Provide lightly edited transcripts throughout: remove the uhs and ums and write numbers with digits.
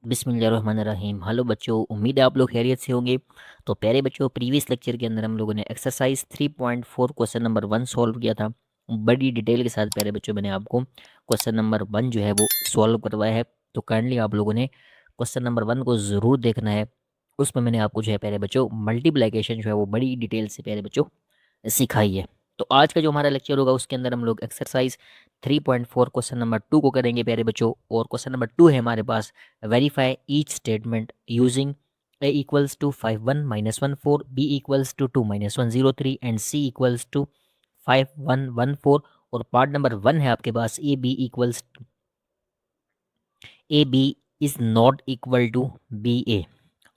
बिस्मिल्लाहिर्रहमानिर्रहीम। हेलो बच्चों, उम्मीद है आप लोग खैरियत से होंगे। तो प्यारे बच्चों, प्रीवियस लेक्चर के अंदर हम लोगों ने एक्सरसाइज 3.4 क्वेश्चन नंबर 1 सॉल्व किया था। बड़ी डिटेल के साथ प्यारे बच्चों मैंने आपको क्वेश्चन नंबर 1 जो है वो सॉल्व करवाया है। तो काइंडली आप लोगों ने क्वेश्चन नंबर 1 को ज़रूर देखना है। उसमें मैंने आपको जो है प्यारे बच्चों मल्टीप्लिकेशन जो है वो बड़ी डिटेल से प्यारे बच्चों सिखाई है। तो आज का जो हमारा लेक्चर होगा उसके अंदर हम लोग एक्सरसाइज 3.4 क्वेश्चन नंबर 2 को करेंगे प्यारे बच्चों। और क्वेश्चन नंबर 2 है हमारे पास, verify each statement using a equals to 5 1 minus 1 4, b equals to 2 minus 1 0 3 and c equals to 5 1 1 4। और पार्ट नंबर 1 है आपके पास, A B is not equal to B A.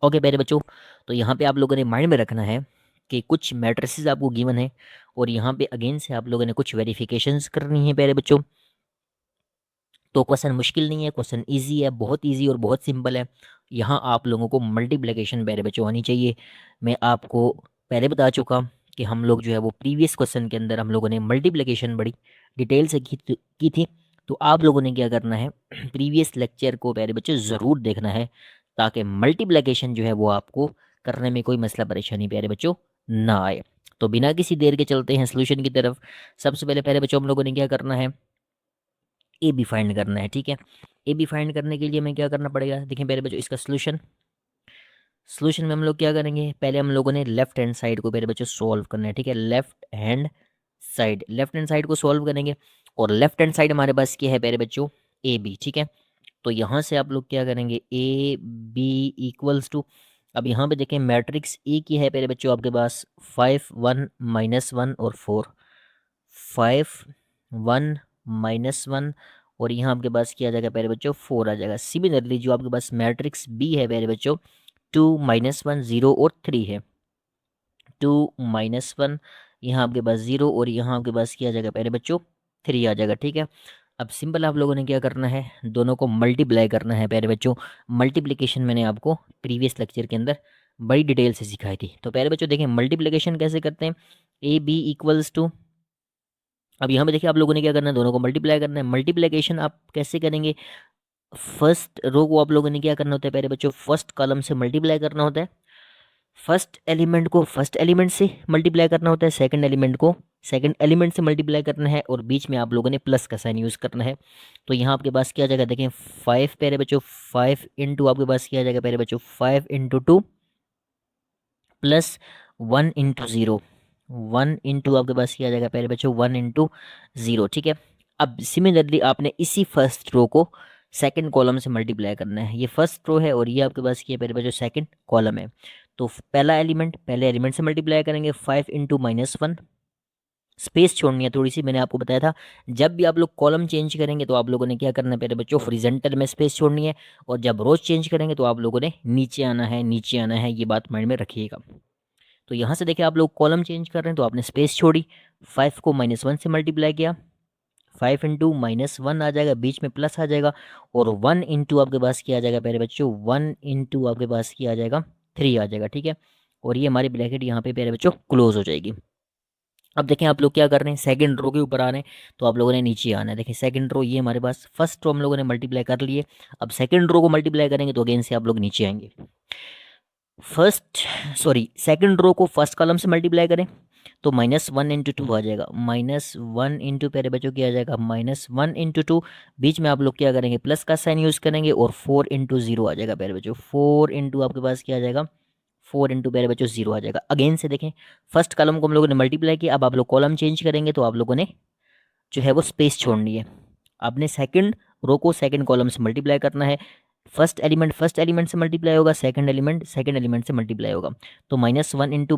Okay प्यारे बच्चों, तो यहाँ पे आप लोगों ने माइंड में रखना है कि कुछ मैट्रिसेस आपको गिवन है और यहाँ पे अगेन से आप लोगों ने कुछ वेरिफिकेशंस करनी है प्यारे बच्चों। तो क्वेश्चन मुश्किल नहीं है, क्वेश्चन इजी है, बहुत इजी और बहुत सिंपल है। यहाँ आप लोगों को मल्टीप्लिकेशन प्यारे बच्चों आनी चाहिए। मैं आपको पहले बता चुका कि हम लोग जो है वो प्रीवियस क्वेश्चन के अंदर हम लोगों ने मल्टीप्लिकेशन बड़ी डिटेल से की थी। तो आप लोगों ने क्या करना है, प्रीवियस लेक्चर को प्यारे बच्चों ज़रूर देखना है, ताकि मल्टीप्लिकेशन जो है वो आपको करने में कोई मसला परेशानी प्यारे बच्चों ना आए। तो बिना किसी देर के चलते हैं सोल्यूशन की तरफ। सबसे पहले प्यारे बच्चों हम लोगों ने क्या करना है, ए बी फाइंड करना है। ठीक है, ए बी फाइंड करने के लिए हमें क्या करना पड़ेगा, देखिए मेरे बच्चों इसका सोल्यूशन में हम लोग क्या करेंगे, पहले हम लोगों ने लेफ्ट हैंड साइड को मेरे बच्चों सोल्व करना है। ठीक है, लेफ्ट हैंड साइड को सोल्व करेंगे। और लेफ्ट हैंड साइड हमारे पास क्या है मेरे बच्चों, ए बी। ठीक है, तो यहाँ से आप लोग क्या करेंगे, ए बी इक्वल्स टू, अब यहाँ पे देखें मैट्रिक्स ए की है मेरे बच्चों आपके पास 5 1 माइनस 1 और 4, 5 1 माइनस 1, और यहाँ आपके पास क्या आ जाएगा प्यारे बच्चों, 4 आ जाएगा। सिमिलरली जो आपके पास मैट्रिक्स बी है प्यारे बच्चों, 2 माइनस 1 0 और 3 है, 2 माइनस 1, यहाँ आपके पास 0 और यहाँ आपके पास क्या आ जाएगा प्यारे बच्चों, 3 आ जाएगा। ठीक है, अब सिंपल आप लोगों ने क्या करना है, दोनों को मल्टीप्लाई करना है प्यारे बच्चों। मल्टीप्लिकेशन मैंने आपको प्रीवियस लेक्चर के अंदर बड़ी डिटेल से सिखाई थी। तो प्यारे बच्चों देखें मल्टीप्लिकेशन कैसे करते हैं, ए बी इक्वल्स टू, अब यहाँ पे देखिए आप लोगों ने क्या करना है, दोनों को मल्टीप्लाई करना है। मल्टीप्लिकेशन आप कैसे करेंगे, फर्स्ट रो को आप लोगों ने क्या करना होता है प्यारे बच्चों, फर्स्ट कॉलम से मल्टीप्लाई करना होता है। फर्स्ट एलिमेंट को फर्स्ट एलिमेंट से मल्टीप्लाई करना होता है, सेकंड एलिमेंट को सेकंड एलिमेंट से मल्टीप्लाई करना है, और बीच में आप लोगों ने प्लस का साइन यूज़ करना है। तो यहाँ आपके पास क्या आ जाएगा, देखें 5 प्यारे बच्चों, 5 इंटू आपके पास क्या आ जाएगा प्यारे बच्चों, 5 इंटू 2 प्लस 1 इंटू 0, 1 इंटू आपके पास क्या आ जाएगा प्यारे बच्चों, 1 इंटू 0। ठीक है, अब सिमिलरली आपने इसी फर्स्ट रो को सेकंड कॉलम से मल्टीप्लाई करना है। ये फर्स्ट रो है और ये आपके पास क्या है प्यारे बच्चों, सेकंड कॉलम है। तो पहले एलिमेंट से मल्टीप्लाई करेंगे, 5 इंटू माइनस 1, स्पेस छोड़नी है थोड़ी सी, मैंने आपको बताया था जब भी आप लोग कॉलम चेंज करेंगे तो आप लोगों ने क्या करना है प्यारे बच्चों, हॉरिजॉन्टल में स्पेस छोड़नी है, और जब रोज चेंज करेंगे तो आप लोगों ने नीचे आना है, नीचे आना है, ये बात माइंड में रखिएगा। तो यहाँ से देखिए आप लोग कॉलम चेंज कर रहे हैं तो आपने स्पेस छोड़ी, 5 को -1 से मल्टीप्लाई किया, 5 इंटू -1 आ जाएगा, बीच में प्लस आ जाएगा, और 1 इंटू आपके पास क्या आ जाएगा प्यारे बच्चों, 1 इंटू आपके पास क्या आ जाएगा, 3 आ जाएगा। ठीक है, और ये हमारी ब्रैकेट यहाँ पे प्यारे बच्चों क्लोज हो जाएगी। अब देखें आप लोग क्या कर रहे हैं, सेकंड रो के ऊपर आ रहे हैं तो आप लोगों ने नीचे आना है। देखिए सेकंड रो ये हमारे पास, फर्स्ट रो हम लोगों ने मल्टीप्लाई कर लिए, अब सेकंड रो को मल्टीप्लाई करेंगे तो अगेन से आप लोग नीचे आएंगे। सेकंड रो को फर्स्ट कॉलम से मल्टीप्लाई करें तो -1 इंटू 2 आ जाएगा, -1 इंटू प्यारे बच्चों क्या आ जाएगा, -1 इंटू 2, बीच में आप लोग क्या करेंगे, प्लस का साइन यूज़ करेंगे, और 4 इंटू 0 आ जाएगा प्यारे बच्चों, 4 इंटू आपके पास क्या आ जाएगा, 4 इंटू प्यारे बच्चों 0 आ जाएगा। अगेन से देखें फर्स्ट कॉलम को हम लोगों ने मल्टीप्लाई किया, अब आप लोग कॉलम चेंज करेंगे तो आप लोगों ने जो है वो स्पेस छोड़नी है। आपने सेकंड रो को सेकंड कॉलम से मल्टीप्लाई करना है, फर्स्ट एलिमेंट से मल्टीप्लाई होगा, सेकंड एलिमेंट से मल्टीप्लाई होगा। तो -1 इंटू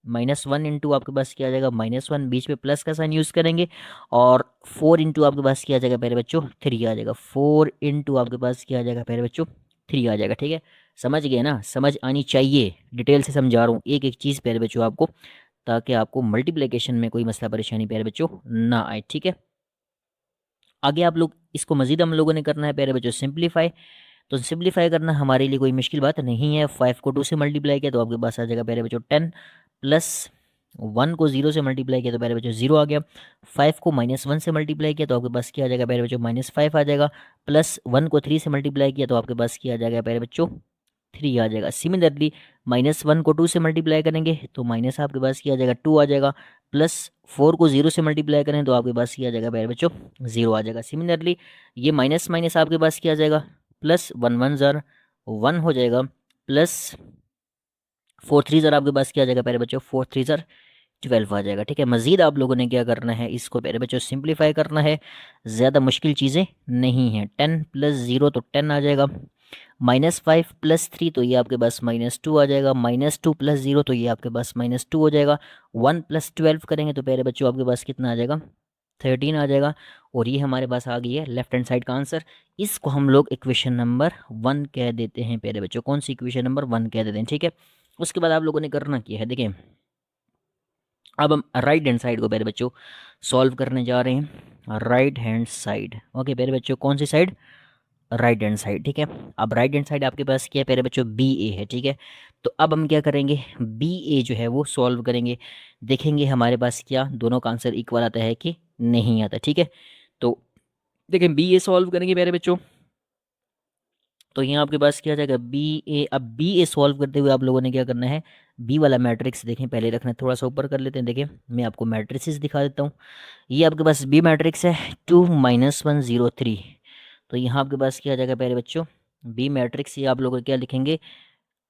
-1 इंटू आपके पास क्या आ जाएगा, -1, बीच में प्लस का साइन यूज़ करेंगे, और 4 इंटू आपके पास क्या आ जाएगा प्यारे बच्चों, 3 आ जाएगा, 4 इंटू आपके पास क्या आ जाएगा प्यारे बच्चों, 3 आ जाएगा। ठीक है, समझ गए ना, समझ आनी चाहिए, डिटेल से समझा रहा हूँ एक एक चीज़ प्यारे बच्चों आपको, ताकि आपको मल्टीप्लिकेशन में कोई मसला परेशानी प्यारे बच्चों ना आए। ठीक है, आगे आप लोग इसको मजीद हम लोगों ने करना है प्यारे बच्चों सिंप्लीफाई। तो सिंप्लीफाई करना हमारे लिए कोई मुश्किल बात नहीं है। 5 को 2 से मल्टीप्लाई किया तो आपके पास आ जाएगा प्यारे बच्चों 10 प्लस 1 को 0 से मल्टीप्लाई किया तो प्यारे बच्चों 0 आ गया। 5 को -1 से मल्टीप्लाई किया तो आपके पास क्या आ जाएगा प्यारे बच्चों, -5 आ जाएगा। प्लस 1 को 3 से मल्टीप्लाई किया तो आपके पास क्या आ जाएगा प्यारे बच्चों, 3 आ जाएगा। सिमिलरली -1 को 2 से मल्टीप्लाई करेंगे तो माइनस आपके पास क्या आ जाएगा, 2 आ जाएगा। प्लस 4 को 0 से मल्टीप्लाई करें तो आपके पास क्या आ जाएगा प्यारे बच्चों, 0 आ जाएगा। सिमिलरली ये माइनस माइनस आपके पास क्या आ जाएगा, प्लस 1 1 ज़र 1 हो जाएगा। प्लस 4 3 ज़र आपके पास क्या आ जाएगा प्यारे बच्चों, 4 3 ज़र 12 आ जाएगा। ठीक है, मज़ीद आप लोगों ने क्या करना है, इसको प्यारे बच्चों सिंप्लीफाई करना है, ज़्यादा मुश्किल चीज़ें नहीं हैं। 10 प्लस 0 तो 10 आ जाएगा। -5 प्लस 3 तो ये आपके पास -2 आ जाएगा। -2 प्लस 0 तो ये आपके पास -2 हो जाएगा। 1 प्लस 12 करेंगे तो प्यारे बच्चों आपके पास कितना आ जाएगा, 13 आ जाएगा। और ये हमारे पास आ गई है लेफ्ट हैंड साइड का आंसर। इसको हम लोग इक्वेशन नंबर 1 कह देते हैं प्यारे बच्चों। कौन सी इक्वेशन नंबर 1 कह देते हैं, ठीक है। उसके बाद आप लोगों ने करना क्या है, देखिए अब हम राइट हैंड साइड को प्यारे बच्चों सॉल्व करने जा रहे हैं। राइट हैंड साइड, ओके प्यारे बच्चों, कौन सी साइड, राइट हैंड साइड, ठीक है। अब राइट हैंड साइड आपके पास क्या है प्यारे बच्चों, बी ए है, ठीक है। तो अब हम क्या करेंगे, बी ए जो है वो सॉल्व करेंगे, देखेंगे हमारे पास क्या दोनों का आंसर इक्वल आता है कि नहीं आता, ठीक है। तो देखें बी ए सॉल्व करेंगे प्यारे बच्चों, तो यहाँ आपके पास क्या आ जाएगा बी ए। अब बी ए सॉल्व करते हुए आप लोगों ने क्या करना है, बी वाला मैट्रिक्स देखें पहले रखना है, थोड़ा सा ऊपर कर लेते हैं। देखिए मैं आपको मैट्रिक्स दिखा देता हूँ। ये आपके पास बी मैट्रिक्स है 2 -1 0 3। तो यहाँ आपके पास क्या आ जाएगा प्यारे बच्चों, बी मैट्रिक्स, ये आप लोग क्या लिखेंगे,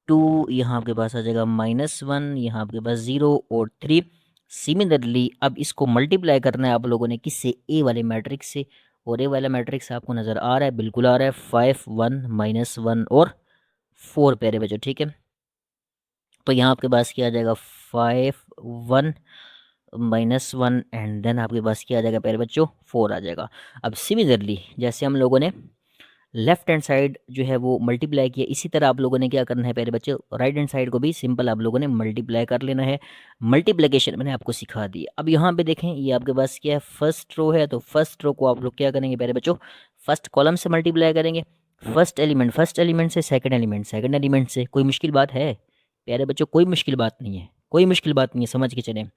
2 यहाँ आपके पास आ जाएगा -1, यहाँ आपके पास 0 और 3। सिमिलरली अब इसको मल्टीप्लाई करना है आप लोगों ने किससे, ए वाले मैट्रिक्स से। और ए वाला मैट्रिक्स आपको नज़र आ रहा है, बिल्कुल आ रहा है, 5 1 -1 और 4 प्यारे बच्चों, ठीक है। तो यहाँ आपके पास क्या आ जाएगा 5 1 -1 एंड देन आपके पास क्या आ जाएगा प्यारे बच्चों, 4 आ जाएगा। अब सिमिलरली जैसे हम लोगों ने लेफ्ट हैंड साइड जो है वो मल्टीप्लाई किया, इसी तरह आप लोगों ने क्या करना है प्यारे बच्चे, राइट हैंड साइड को भी सिंपल आप लोगों ने मल्टीप्लाई कर लेना है। मल्टीप्लिकेशन मैंने आपको सिखा दी। अब यहाँ पे देखें ये आपके पास क्या है, फर्स्ट रो है, तो फर्स्ट रो को आप लोग क्या करेंगे प्यारे बच्चों, फर्स्ट कॉलम से मल्टीप्लाई करेंगे। फर्स्ट एलिमेंट से, सेकंड एलिमेंट से। कोई मुश्किल बात है प्यारे बच्चों, कोई मुश्किल बात नहीं है, कोई मुश्किल बात नहीं है, समझ के चलें।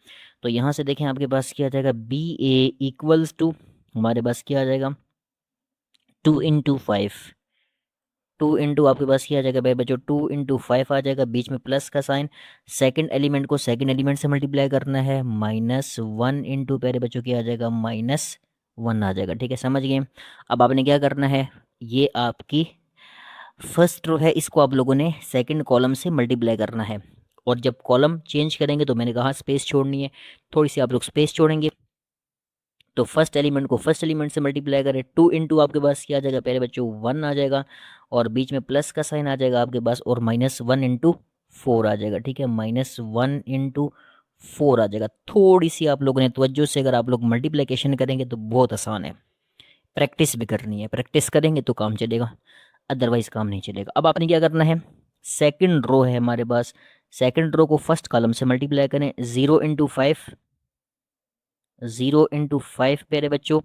तो यहाँ से देखें आपके पास क्या आ जाएगा, बी ए इक्वल्स टू हमारे पास क्या आ जाएगा, 2 × 5। 2 आपके पास क्या आ जाएगा भाई बच्चों, 2 × 5 आ जाएगा, बीच में प्लस का साइन। सेकंड एलिमेंट को सेकंड एलिमेंट से मल्टीप्लाई करना है, -1 प्यारे बच्चों क्या आ जाएगा, -1 आ जाएगा, ठीक है, समझ गए। अब आपने क्या करना है, ये आपकी फर्स्ट रो है, इसको आप लोगों ने सेकंड कॉलम से मल्टीप्लाई करना है। और जब कॉलम चेंज करेंगे तो मैंने कहा स्पेस छोड़नी है, थोड़ी सी आप लोग स्पेस छोड़ेंगे। तो फर्स्ट एलिमेंट को फर्स्ट एलिमेंट से मल्टीप्लाई करें, 2 आपके पास क्या आ जाएगा प्यारे बच्चों, 1 आ जाएगा। और बीच में प्लस का साइन आ जाएगा आपके पास, और -1 × 4 आ जाएगा, ठीक है, -1 × 4 आ जाएगा। थोड़ी सी आप लोगों ने तवज्जो से अगर आप लोग मल्टीप्लिकेशन करेंगे तो बहुत आसान है, प्रैक्टिस भी करनी है, प्रैक्टिस करेंगे तो काम चलेगा, अदरवाइज काम नहीं चलेगा। अब आपने क्या करना है, सेकंड रो है हमारे पास, सेकंड रो को फर्स्ट कॉलम से मल्टीप्लाई करें, 0 × 5 प्यारे बच्चों।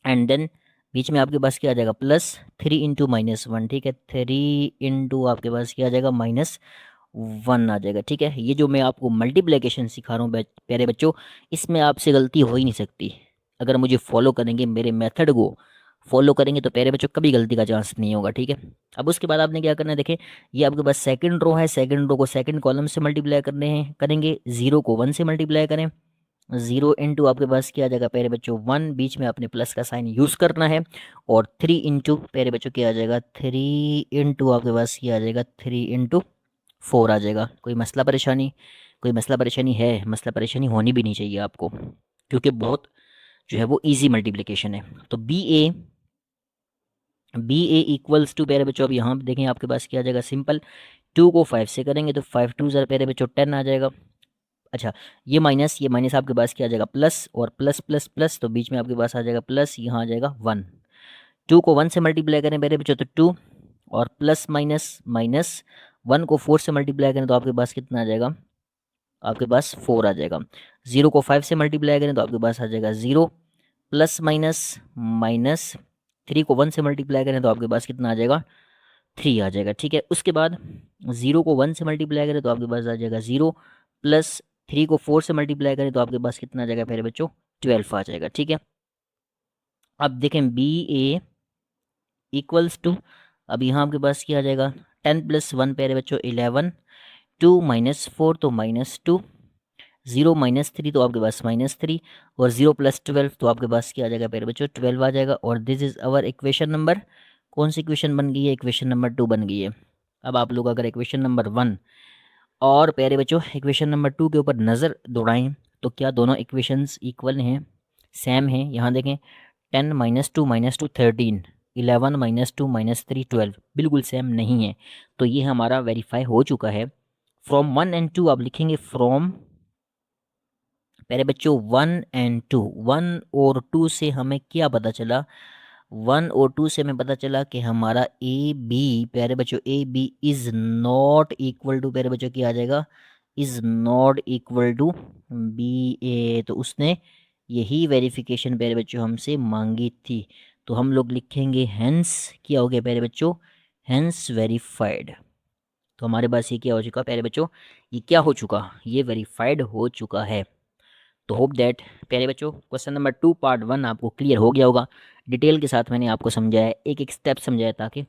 एंड देन बीच में आपके पास क्या आ जाएगा, +3 × -1, ठीक है, 3 आपके पास क्या आ जाएगा, -1 आ जाएगा, ठीक है। ये जो मैं आपको मल्टीप्लिकेशन सिखा रहा हूँ प्यारे बच्चों, इसमें आपसे गलती हो ही नहीं सकती। अगर मुझे फॉलो करेंगे, मेरे मेथड को फॉलो करेंगे तो प्यारे बच्चों कभी गलती का चांस नहीं होगा, ठीक है। अब उसके बाद आपने क्या करना है, देखें ये आपके पास सेकंड रो है, सेकंड रो को सेकंड कॉलम से मल्टीप्लाई करने हैं करेंगे, 0 को 1 से मल्टीप्लाई करें। 0 आपके पास क्या आ जाएगा प्यारे बच्चों, 1, बीच में आपने प्लस का साइन यूज़ करना है। और 3 प्यारे बच्चों क्या आ जाएगा, 3 आपके पास क्या आ जाएगा, 3 × 4 आ जाएगा। कोई मसला परेशानी, कोई मसला परेशानी है, मसला परेशानी होनी भी नहीं चाहिए आपको, क्योंकि बहुत जो है वो इजी मल्टीप्लिकेशन है। तो बी ए इक्वल्स टू प्यारे बच्चों, अब यहाँ पे देखें आपके पास क्या आ जाएगा, सिंपल 2 को 5 से करेंगे तो 5 2 प्यारे बच्चों 10 आ जाएगा। अच्छा ये माइनस आपके पास क्या आ जाएगा, प्लस, और प्लस प्लस प्लस, तो बीच में आपके पास आ जाएगा प्लस, यहाँ आ जाएगा 1। 2 को 1 से मल्टीप्लाई करें मेरे बच्चों तो 2, और प्लस माइनस माइनस, 1 को 4 से मल्टीप्लाई करें तो आपके पास कितना आ जाएगा, आपके पास 4 आ जाएगा। 0 को 5 से मल्टीप्लाई करें तो आपके पास आ जाएगा 0, प्लस माइनस माइनस, 3 को 1 से मल्टीप्लाई करें तो आपके पास कितना आ जाएगा, 3 आ जाएगा, ठीक है। उसके बाद 0 को 1 से मल्टीप्लाई करें तो आपके पास आ जाएगा 0, प्लस 3 को 4 से मल्टीप्लाई करें तो आपके पास कितना आ जाएगा प्यारे बच्चों, 12 आ जाएगा। ठीक है, अब देखें बी ए इक्वल्स टू, अब यहाँ आपके पास क्या आ जाएगा, 10 + 1 प्यारे बच्चों 11, 2 - 4 तो -2, 0 - 3 तो आपके पास -3, और 0 + 12 तो आपके पास क्या आ जाएगा प्यारे बच्चों, 12 आ जाएगा। और this is our equation number, कौन सी इक्वेशन बन गई है, इक्वेशन नंबर 2 बन गई है। अब आप लोग अगर इक्वेशन नंबर 1 और प्यारे बच्चों इक्वेशन नंबर 2 के ऊपर नज़र दौड़ाएं तो क्या दोनों इक्वेशंस इक्वल हैं, सेम हैं। यहाँ देखें 10 - 2 - 2 13, 11 - 2 - 3 12, बिल्कुल सेम नहीं है। तो ये हमारा वेरीफाई हो चुका है। फ्रॉम 1 एंड 2 आप लिखेंगे फ्रॉम प्यारे बच्चों 1 एंड 2, 1 और 2 से हमें क्या पता चला, 1 और 2 से हमें पता चला कि हमारा ए बी प्यारे बच्चों A B is not equal to, प्यारे बच्चों क्या आ जाएगा, is not equal to B A. तो उसने यही वेरिफिकेशन प्यारे बच्चों हमसे मांगी थी। तो हम लोग लिखेंगे हेंस क्या हो गया प्यारे बच्चों, हेंस वेरीफाइड। तो हमारे पास ये क्या हो चुका प्यारे बच्चों, ये क्या हो चुका, ये वेरीफाइड हो चुका है। तो होप दैट प्यारे बच्चों क्वेश्चन नंबर 2 पार्ट 1 आपको क्लियर हो गया होगा। डिटेल के साथ मैंने आपको समझाया, एक एक स्टेप समझाया ताकि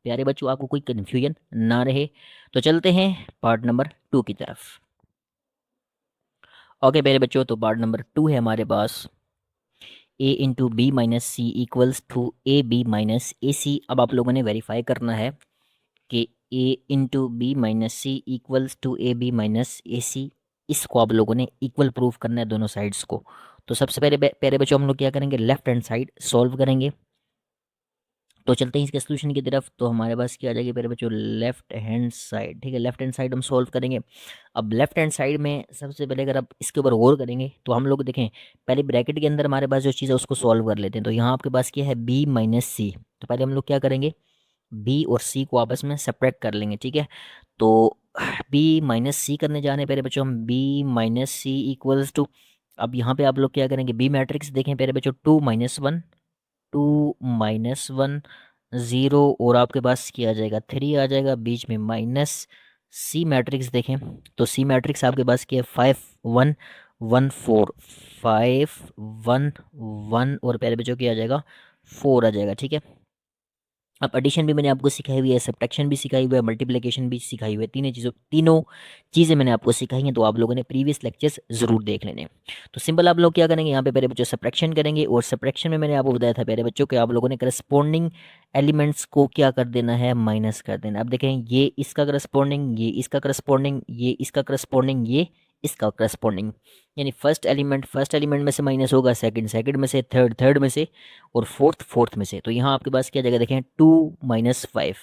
प्यारे बच्चों आपको कोई कन्फ्यूजन ना रहे। तो चलते हैं पार्ट नंबर 2 की तरफ। ओके प्यारे बच्चों, तो पार्ट नंबर 2 है हमारे पास a into B minus C equals to A B minus A C. अब आप लोगों ने वेरीफाई करना है कि a into B minus C equals to A B minus A C, इसको आप लोगों ने इक्वल प्रूफ करना है दोनों साइड्स को। तो सबसे पहले पहले बच्चों हम लोग क्या करेंगे, लेफ्ट हैंड साइड सॉल्व करेंगे। तो चलते हैं इसके सोल्यूशन की तरफ। तो हमारे पास क्या आ जाएगी पहले बच्चों, लेफ्ट हैंड साइड। ठीक है, लेफ्ट हैंड साइड हम सॉल्व करेंगे। अब लेफ्ट हैंड साइड में सबसे पहले अगर आप इसके ऊपर गौर करेंगे तो हम लोग देखें पहले ब्रैकेट के अंदर हमारे पास जो चीज़ है उसको सॉल्व कर लेते हैं। तो यहाँ आपके पास क्या है, बी माइनस सी। तो पहले हम लोग क्या करेंगे, बी और सी को आपस में सेपरेट कर लेंगे। ठीक है, तो बी माइनस सी करने जाने पहले बच्चों हम B minus C equals to, अब यहाँ पे आप लोग क्या करेंगे, बी मैट्रिक्स देखें पहले बच्चों 2 - 1, 2 - 1 0, और आपके पास क्या आ जाएगा 3 आ जाएगा, बीच में माइनस। सी मैट्रिक्स देखें तो सी मैट्रिक्स आपके पास क्या है 5 1 1 4, 5 1 1, और पहले बच्चों क्या आ जाएगा 4 आ जाएगा। ठीक है, अब एडिशन भी मैंने आपको सिखाई हुई है, सब्ट्रैक्शन भी सिखाई हुई है, मल्टीप्लिकेशन भी सिखाई हुई है, तीनों चीज़ें मैंने आपको सिखाई हैं। तो आप लोगों ने प्रीवियस लेक्चर्स ज़रूर देख लेने। तो सिंपल आप लोग क्या करेंगे, यहाँ पे पहले बच्चों सब्ट्रैक्शन करेंगे, और सब्ट्रैक्शन में मैंने आपको बताया था पहले बच्चों कि आप लोगों ने करस्पॉन्डिंग एलिमेंट्स को क्या कर देना है, माइनस कर देना। अब देखें ये इसका करस्पॉन्डिंग, ये इसका करस्पॉन्डिंग, ये इसका करस्पॉन्डिंग, ये इसका करस्पॉन्डिंग, यानी फर्स्ट एलिमेंट में से माइनस होगा, सेकंड में से, थर्ड में से, और फोर्थ में से। तो यहाँ आपके पास क्या जगह देखें 2 - 5,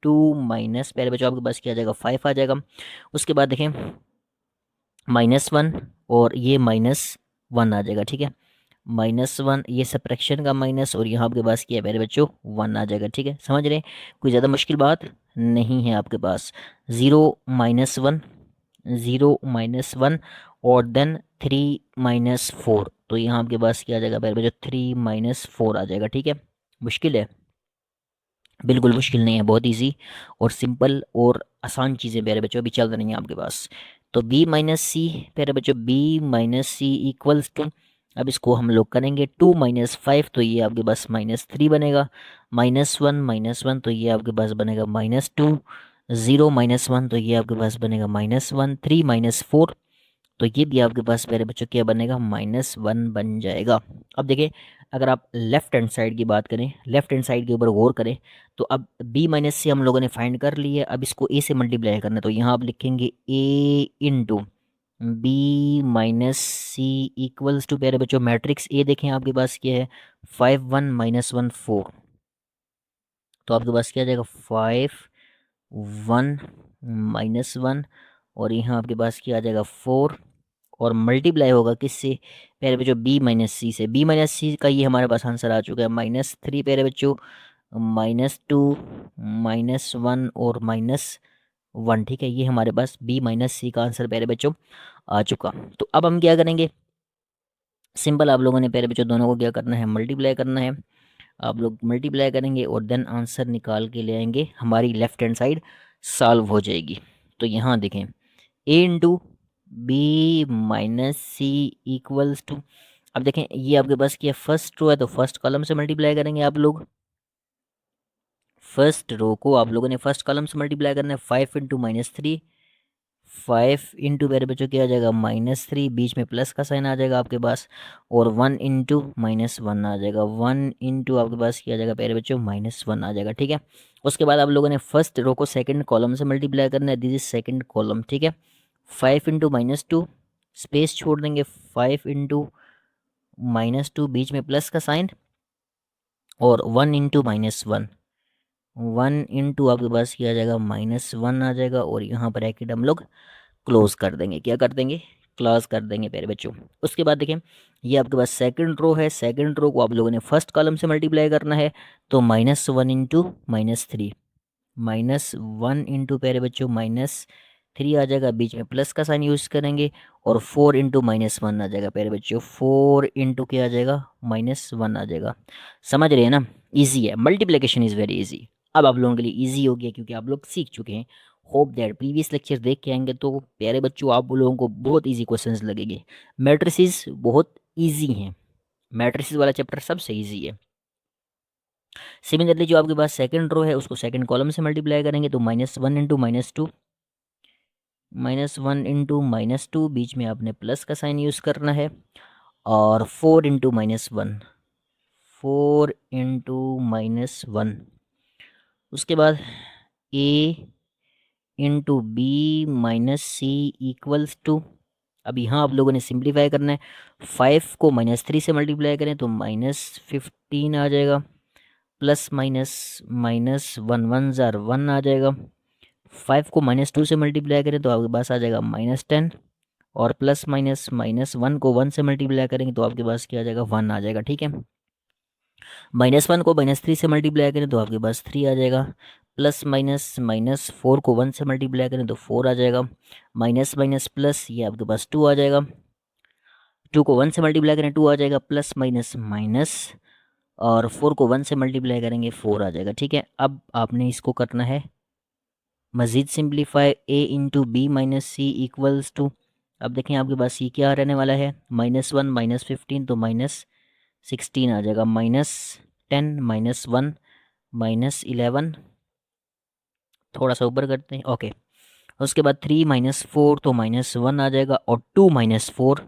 2 माइनस पहले बच्चों आपके पास क्या आ जाएगा 5 आ जाएगा। उसके बाद देखें -1, और ये -1 आ जाएगा। ठीक है, -1 ये सब्ट्रैक्शन का माइनस, और यहाँ आपके पास क्या है पहले बच्चों 1 आ जाएगा। ठीक है, समझ रहे हैं, कोई ज़्यादा मुश्किल बात नहीं है आपके पास। 0 - 1, 0 - 1, और देन 3 - 4, तो यहाँ आपके पास क्या आ जाएगा पहले बच्चों 3 - 4 आ जाएगा। ठीक है, मुश्किल है, बिल्कुल मुश्किल नहीं है, बहुत इजी और सिंपल और आसान चीज़ें प्यारे बच्चों अभी चल रही हैं आपके पास। तो b माइनस सी प्यारे बच्चों, b minus C equals to, अब इसको हम लोग करेंगे 2 - 5, तो ये आपके पास -3 बनेगा, -1 तो ये आपके पास बनेगा -2, 0 - 1 तो ये आपके पास बनेगा -1, 3 - 4 तो ये भी आपके पास मेरे बच्चों क्या बनेगा -1 बन जाएगा। अब देखिए अगर आप लेफ्ट हैंड साइड की बात करें, लेफ्ट हैंड साइड के ऊपर गौर करें, तो अब b माइनस से हम लोगों ने फाइंड कर लिया, अब इसको a से मल्टीप्लाई करना है। तो यहाँ आप लिखेंगे a into B minus C equals to, प्यारे बच्चों मैट्रिक्स a देखें आपके पास क्या है 5 1 -1 4, तो आपके पास क्या आ जाएगा 5 1 -1, और यहाँ आपके पास क्या आ जाएगा 4, और मल्टीप्लाई होगा किससे प्यारे बच्चों b माइनस सी से। b माइनस सी का ये हमारे पास आंसर आ चुका है -3 प्यारे बच्चों, -2 -1 और -1। ठीक है, ये हमारे पास b माइनस सी का आंसर प्यारे बच्चों आ चुका। तो अब हम क्या करेंगे, सिंपल आप लोगों ने प्यारे बच्चों दोनों को क्या करना है, मल्टीप्लाई करना है। आप लोग मल्टीप्लाई करेंगे और देन आंसर निकाल के ले आएंगे, हमारी लेफ्ट हैंड साइड सॉल्व हो जाएगी। तो यहाँ देखें a into B minus C equals to, अब देखें ये आपके पास क्या फर्स्ट रो है तो फर्स्ट कॉलम से मल्टीप्लाई करेंगे आप लोग। फर्स्ट रो को आप लोगों ने फर्स्ट कॉलम से मल्टीप्लाई करना है। 5 × -3, 5 मेरे बच्चों क्या आ जाएगा -3, बीच में प्लस का साइन आ जाएगा आपके पास, और 1 × -1 आ जाएगा। 1 आपके पास क्या आ जाएगा प्यारे बच्चों -1 आ जाएगा, ठीक है। उसके बाद आप लोगों ने फर्स्ट रो को सेकंड कॉलम से मल्टीप्लाई करना है, दिस इज सेकंड कॉलम, ठीक है। 5 × -2, स्पेस छोड़ देंगे, 5 × -2, बीच में प्लस का साइन, और 1 × -1, 1 आपके पास किया जाएगा -1 आ जाएगा, और यहाँ पर ब्रैकेट हम लोग क्लोज कर देंगे। क्या कर देंगे? क्लोज कर देंगे प्यारे बच्चों। उसके बाद देखें ये आपके पास सेकंड रो है, सेकंड रो को आप लोगों ने फर्स्ट कॉलम से मल्टीप्लाई करना है, तो -1 × -3, -1 प्यारे बच्चों -3 आ जाएगा, बीच में प्लस का साइन यूज करेंगे, और 4 × -1 आ जाएगा प्यारे बच्चों, 4 क्या आ जाएगा -1 आ जाएगा। समझ रहे हैं ना? इजी है, मल्टीप्लिकेशन इज़ वेरी इजी। अब आप लोगों के लिए इजी हो गया क्योंकि आप लोग सीख चुके हैं। होप दैट प्रीवियस लेक्चर देख के आएंगे तो प्यारे बच्चों आप लोगों को बहुत इजी क्वेश्चंस लगेंगे। मैट्रिसेस बहुत इजी हैं, मैट्रिसेस वाला चैप्टर सबसे इजी है। सिमिलरली जो आपके पास सेकंड रो है उसको सेकंड कॉलम से मल्टीप्लाई करेंगे, तो -1 × -2, -1 × -2, बीच में आपने प्लस का साइन यूज़ करना है, और 4 × -1, 4 × -1। उसके बाद a × b - c equals to, अब यहाँ आप लोगों ने सिंप्लीफाई करना है। 5 को -3 से मल्टीप्लाई करें तो -15 आ जाएगा, प्लस माइनस -1 1 जार 1 आ जाएगा। 5 को -2 से मल्टीप्लाई करें तो आपके पास आ जाएगा -10, और प्लस माइनस -1 को 1 से मल्टीप्लाई करेंगे तो आपके पास क्या आ जाएगा 1 आ जाएगा, ठीक है। -1 को -3 से मल्टीप्लाई करें तो आपके पास 3 आ जाएगा, प्लस माइनस -4 को 1 से मल्टीप्लाई करें तो 4 आ जाएगा, माइनस माइनस प्लस ये आपके पास 2 आ जाएगा, 2 को 1 से मल्टीप्लाई करें 2 आ जाएगा, प्लस माइनस माइनस, और 4 को 1 से मल्टीप्लाई करेंगे 4 आ जाएगा, ठीक है। अब आपने इसको करना है मज़ीद simplify, a × b - c equals to, अब देखें आपके पास ये क्या रहने वाला है -1 -15 तो -16 आ जाएगा, -10 -1 -11, थोड़ा सा ऊपर करते हैं, ओके। उसके बाद 3 -4 तो -1 आ जाएगा, और 2 -4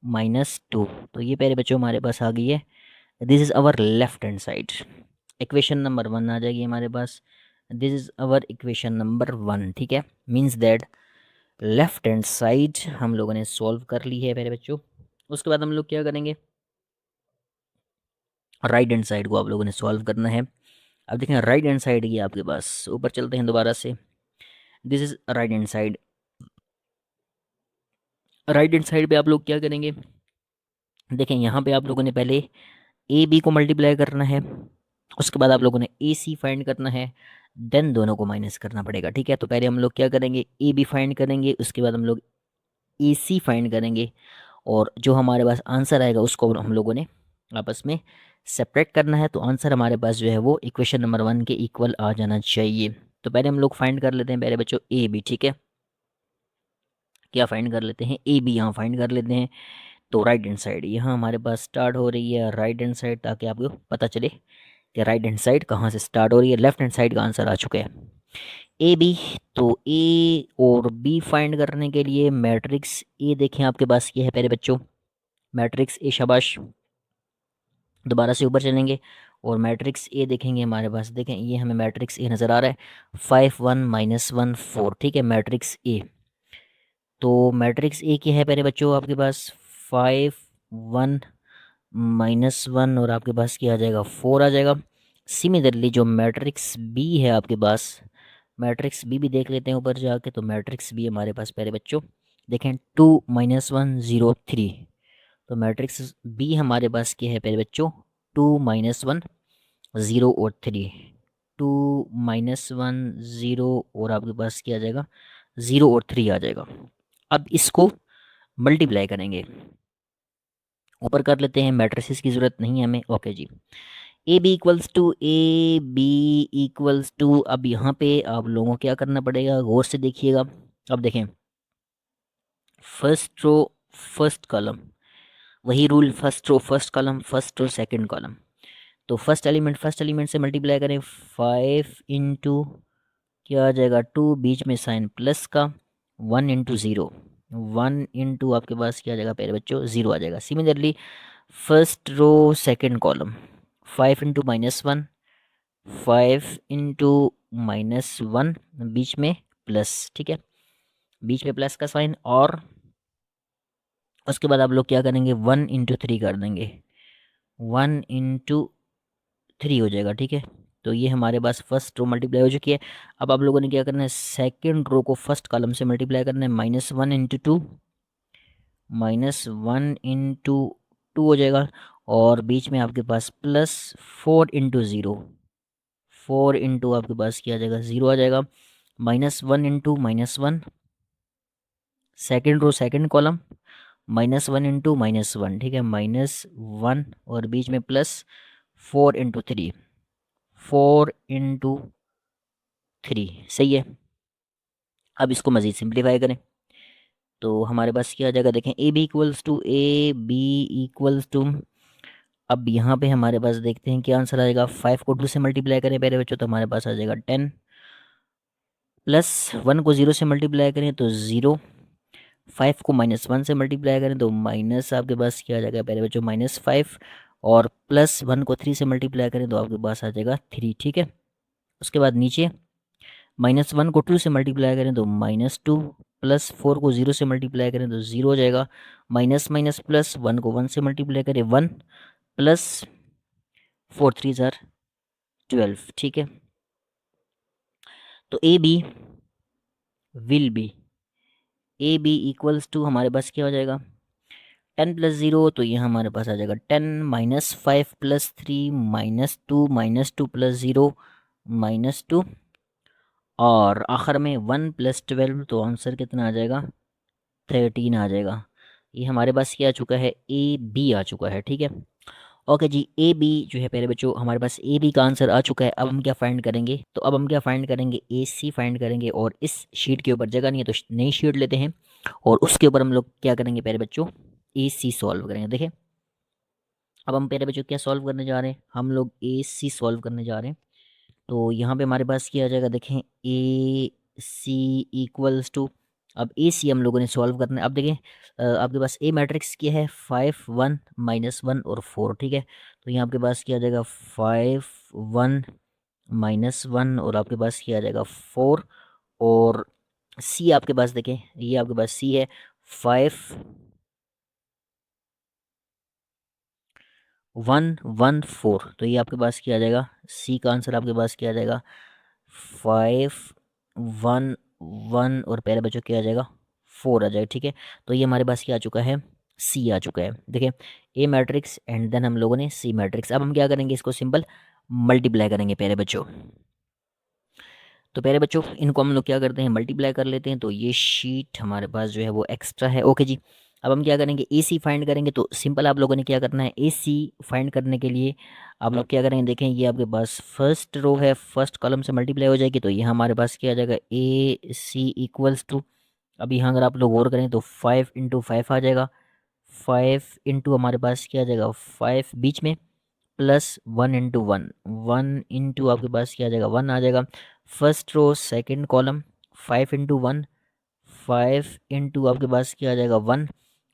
-2, तो ये पहले बच्चों हमारे पास आ गई है। This is our left hand side, equation number 1 आ जाएगी हमारे पास। This is our equation number 1, ठीक है। Means that left hand side हम लोगों ने सॉल्व कर ली है मेरे बच्चों। उसके बाद हम लोग क्या करेंगे, राइट हैंड साइड को आप लोगों ने सॉल्व करना है। अब देखें राइट हैंड साइड की आपके पास, ऊपर चलते हैं दोबारा से। This is right hand side, right hand side पे आप लोग क्या करेंगे, देखें यहाँ पे आप लोगों ने पहले ए बी को मल्टीप्लाई करना है, उसके बाद आप लोगों ने ए सी फाइंड करना है, देन दोनों को माइनस करना पड़ेगा, ठीक है। तो पहले हम लोग क्या करेंगे, ए बी फाइंड करेंगे, उसके बाद हम लोग ए सी फाइंड करेंगे, और जो हमारे पास आंसर आएगा उसको हम लोगों ने आपस में सेपरेट करना है। तो आंसर हमारे पास जो है वो इक्वेशन नंबर 1 के इक्वल आ जाना चाहिए। तो पहले हम लोग फाइंड कर लेते हैं पहले बच्चों ए बी, ठीक है। क्या फाइंड कर लेते हैं, ए बी यहाँ फाइंड कर लेते हैं। तो राइट हैंड साइड यहाँ हमारे पास स्टार्ट हो रही है राइट हैंड साइड, ताकि आपको पता चले कि राइट हैंड साइड कहाँ से स्टार्ट हो रही है। लेफ्ट हैंड साइड का आंसर आ चुका है ए बी। तो ए और बी फाइंड करने के लिए मैट्रिक्स ए देखें आपके पास ये है पहले बच्चों, मैट्रिक्स ए, शाबाश। दोबारा से ऊपर चलेंगे और मैट्रिक्स ए देखेंगे हमारे पास, देखें ये हमें मैट्रिक्स ए नज़र आ रहा है, 5 1 -1 4, ठीक है, मैट्रिक्स ए। तो मैट्रिक्स ए की है पहले बच्चों आपके पास 5 1 -1, और आपके पास क्या आ जाएगा 4 आ जाएगा। सिमिलरली जो मैट्रिक्स बी है आपके पास, मैट्रिक्स बी भी देख लेते हैं ऊपर जाके। तो मैट्रिक्स बी हमारे पास पहले बच्चों देखें 2 -1 0 3, तो मैट्रिक्स बी हमारे पास क्या है पहले बच्चों 2 -1 0 और 3, 2 -1 0 और आपके पास क्या आ जाएगा 0 और 3 आ जाएगा। अब इसको मल्टीप्लाई करेंगे, ऊपर कर लेते हैं, मैट्रिसेस की ज़रूरत नहीं है हमें, ओके जी। A B equals to A B equals to, अब यहाँ पे आप लोगों को क्या करना पड़ेगा, गौर से देखिएगा। अब देखें फर्स्ट रो फर्स्ट कॉलम, वही rule, first row first column, first row second column. तो फर्स्ट एलिमेंट से मल्टीप्लाई करें 5 इंटू क्या आ जाएगा 2, बीच में साइन प्लस का, 1 इंटू 0, 1 इंटू आपके पास क्या आ जाएगा प्यारे बच्चों 0 आ जाएगा। Similarly first row second column 5 into -1, 5 into -1, बीच में प्लस, ठीक है, बीच में प्लस का साइन, और उसके बाद आप लोग क्या करेंगे 1 इंटू 3 कर देंगे, 1 इंटू 3 हो जाएगा, ठीक है। तो ये हमारे पास फर्स्ट रो मल्टीप्लाई हो चुकी है। अब आप लोगों ने क्या करना है, सेकंड रो को फर्स्ट कॉलम से मल्टीप्लाई करना है, -1 इंटू 2, -1 इंटू 2 हो जाएगा, और बीच में आपके पास +4 इंटू 0, 4 इंटू आपके पास क्या आ जाएगा 0 आ जाएगा, -1 into -1, second row second column, -1 into -1, ठीक है, -1, और बीच में +4 इंटू 3, 4 इंटू 3, सही है। अब इसको मज़ीद सिंप्लीफाई करें तो हमारे पास क्या आ जाएगा, देखें ए बी इक्वल्स टू अब यहाँ पे हमारे पास देखते हैं क्या आंसर आएगा। 5 को 2 से मल्टीप्लाई करें पहले बच्चों तो हमारे पास आ जाएगा 10, +1 को 0 से मल्टीप्लाई करें तो 0, 5 को -1 से मल्टीप्लाई करें तो माइनस आपके पास क्या आ जाएगा पहले बच्चों -5, और +1 को 3 से मल्टीप्लाई करें तो आपके पास आ जाएगा 3, ठीक है। उसके बाद नीचे -1 को 2 से मल्टीप्लाई करें तो -2, +4 को 0 से मल्टीप्लाई करें तो 0 हो जाएगा, माइनस माइनस प्लस, 1 को 1 से मल्टीप्लाई करें 1, +4 3 ज़ार 12, ठीक है। तो ए बी इक्वल्स टू हमारे पास क्या हो जाएगा 10 + 0, तो ये हमारे पास आ जाएगा 10, -5 + 3 -2, -2 + 0 -2, और आखिर में 1 + 12, तो आंसर कितना आ जाएगा 13 आ जाएगा। ये हमारे पास क्या आ चुका है, ए बी आ चुका है, ठीक है। ओके जी, ए बी जो है पहले बच्चों हमारे पास ए बी का आंसर आ चुका है। अब हम क्या फाइंड करेंगे, तो अब हम क्या फाइंड करेंगे, ए सी फाइंड करेंगे, और इस शीट के ऊपर जगह नहीं है तो नई शीट लेते हैं, और उसके ऊपर हम लोग क्या करेंगे पहले बच्चों, ए सी सॉल्व करेंगे। देखिए अब हम पहले बच्चों क्या सॉल्व करने जा रहे हैं, हम लोग ए सी सॉल्व करने जा रहे हैं। तो यहाँ पे हमारे पास क्या आ जाएगा, देखें ए सी इक्वल्स टू, अब ए सी हम लोगों ने सॉल्व करना है। अब देखें आपके पास ए मैट्रिक्स क्या है 5 1 -1 और 4, ठीक है। तो यहाँ आपके पास क्या आ जाएगा 5 1 -1, और आपके पास क्या आ जाएगा 4, और सी आपके पास देखें, ये आपके पास सी है 5 1 1 4, तो ये आपके पास क्या आ जाएगा, सी का आंसर आपके पास क्या आ जाएगा 5 1 1, और पहले बच्चों क्या आ जाएगा 4 आ जाएगा, ठीक है। तो ये हमारे पास क्या आ चुका है, सी आ चुका है। देखिए ए मैट्रिक्स एंड देन हम लोगों ने सी मैट्रिक्स। अब हम क्या करेंगे, इसको सिंपल मल्टीप्लाई करेंगे पहले बच्चों। तो पहले बच्चों इनको हम लोग क्या करते हैं, मल्टीप्लाई कर लेते हैं, तो ये शीट हमारे पास जो है वो एक्स्ट्रा है। ओके जी, अब हम क्या करेंगे, ए सी फाइंड करेंगे। तो सिंपल आप लोगों ने क्या करना है, ए सी फाइंड करने के लिए आप लोग क्या करेंगे, देखें ये आपके पास फर्स्ट रो है, फर्स्ट कॉलम से मल्टीप्लाई हो जाएगी, तो ये हमारे पास क्या आ जाएगा ए सी इक्वल्स टू, अब यहाँ अगर आप लोग गौर करें तो 5 इंटू 5 आ जाएगा, 5 इंटू हमारे पास क्या आ जाएगा 5 बीच में +1 इंटू 1, 1 इंटू आपके पास क्या आ जाएगा 1 आ जाएगा। First row second column 5 into 1, 5 into आपके पास क्या आ जाएगा 1,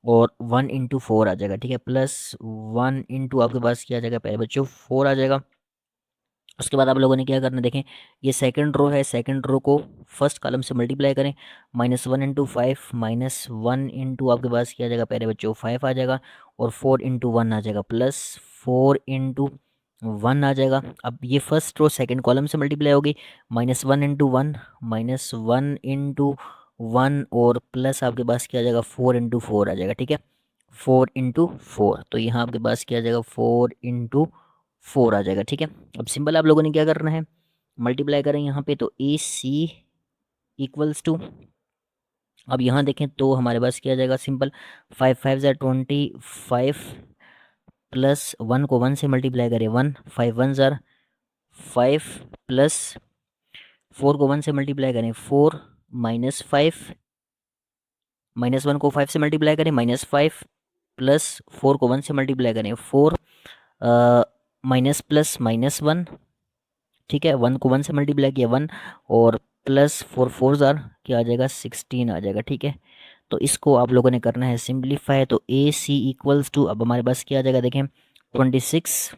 और 1 इंटू 4 आ जाएगा, ठीक है, +1 इंटू आपके पास क्या आ जाएगा पहले बच्चों 4 आ जाएगा। उसके बाद आप लोगों ने क्या करना, देखें ये सेकंड रो है, सेकंड रो को फर्स्ट कॉलम से मल्टीप्लाई करें, -1 इंटू 5, -1 इंटू आपके पास क्या आ जाएगा पहले बच्चों 5 आ जाएगा, और 4 इंटू 1 आ जाएगा, +4 इंटू 1 आ जाएगा। अब ये फर्स्ट रो सेकंड कॉलम से मल्टीप्लाई होगी, -1 इंटू 1, -1 इंटू 1, और प्लस आपके पास क्या आ जाएगा 4 इंटू 4 आ जाएगा, ठीक है, 4 इंटू 4, तो यहाँ आपके पास क्या आ जाएगा 4 इंटू 4 आ जाएगा, ठीक है। अब सिंपल आप लोगों ने क्या करना है, मल्टीप्लाई करें यहाँ पे, तो ए सी इक्वल्स टू, अब यहाँ देखें तो हमारे पास क्या आ जाएगा, सिंपल 5 5 ज़ार 25, +1 को 1 से मल्टीप्लाई करें 1, 5 1 ज़ार 5, +4 को 1 से मल्टीप्लाई करें 4, -5, -1 को 5 से मल्टीप्लाई करें, -5 प्लस 4 को 1 से मल्टीप्लाई करें, 4 माइनस प्लस -1, ठीक है, 1 को 1 से मल्टीप्लाई किया 1, और प्लस 4 4 ज़ार क्या आ जाएगा 16 आ जाएगा, ठीक है। तो इसको आप लोगों ने करना है सिंप्लीफाई। तो ए सी इक्वल्स टू, अब हमारे पास क्या आ जाएगा देखें, 26,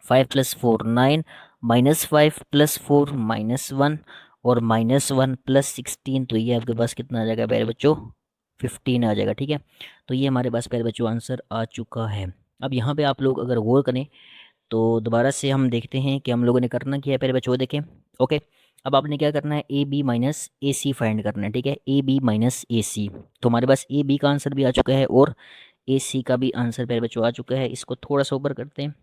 5 प्लस 4 9, -5 प्लस 4 -1, और -1 प्लस 16, तो ये आपके पास कितना आ जाएगा प्यारे बच्चों, 15 आ जाएगा, ठीक है। तो ये हमारे पास प्यारे बच्चों आंसर आ चुका है। अब यहाँ पे आप लोग अगर गौर करें तो दोबारा से हम देखते हैं कि हम लोगों ने करना क्या है प्यारे बच्चों, देखें। ओके, अब आपने क्या करना है, A B minus A C find करना है, ठीक है, ए बी माइनस ए सी। तो हमारे पास ए बी का आंसर भी आ चुका है और ए सी का भी आंसर प्यारे बच्चों आ चुका है। इसको थोड़ा सा ऊपर करते हैं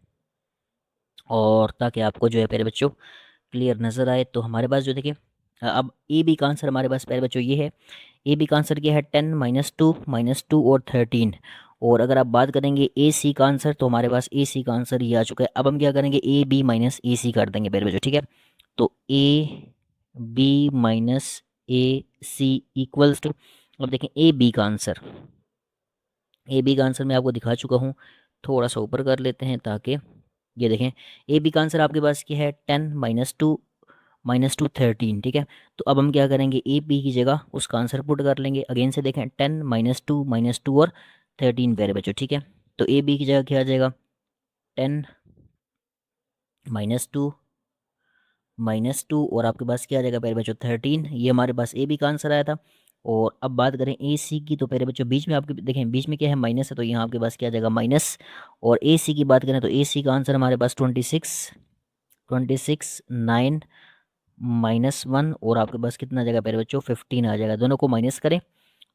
और ताकि आपको जो है प्यारे बच्चों क्लियर नज़र आए। तो हमारे पास जो देखिए, अब ए बी का आंसर हमारे पास प्यारे बच्चों ये है। ए बी का आंसर क्या है, 10 -2 और 13। और अगर आप बात करेंगे ए सी का आंसर, तो हमारे पास ए सी का आंसर ये आ चुका है। अब हम क्या करेंगे, ए बी माइनस ए सी कर देंगे प्यारे बच्चों, ठीक है। तो A B minus A C equals to, अब देखें ए बी का आंसर, ए बी का आंसर मैं आपको दिखा चुका हूँ। थोड़ा सा ऊपर कर लेते हैं ताकि ये देखें, ए बी का आंसर आपके पास क्या है, 10 -2 13, ठीक है। तो अब हम क्या करेंगे, ए बी की जगह उसका आंसर पुट कर लेंगे। अगेन से देखें, 10 -2 और 13 वेरे बच्चों, ठीक है। तो ए बी की जगह क्या आ जाएगा, 10 -2 और आपके पास क्या आ जाएगा प्यारे बच्चों, 13। ये हमारे पास ए बी का आंसर आया था। और अब बात करें ए सी की, तो प्यारे बच्चों बीच में आपके देखें, बीच में क्या है, माइनस है, तो यहाँ आपके पास क्या आ जाएगा माइनस। और ए सी की बात करें तो ए सी का आंसर हमारे पास 26 9 -1, और आपके पास कितना आ जाएगा प्यारे बच्चों, 15 आ जाएगा। दोनों को माइनस करें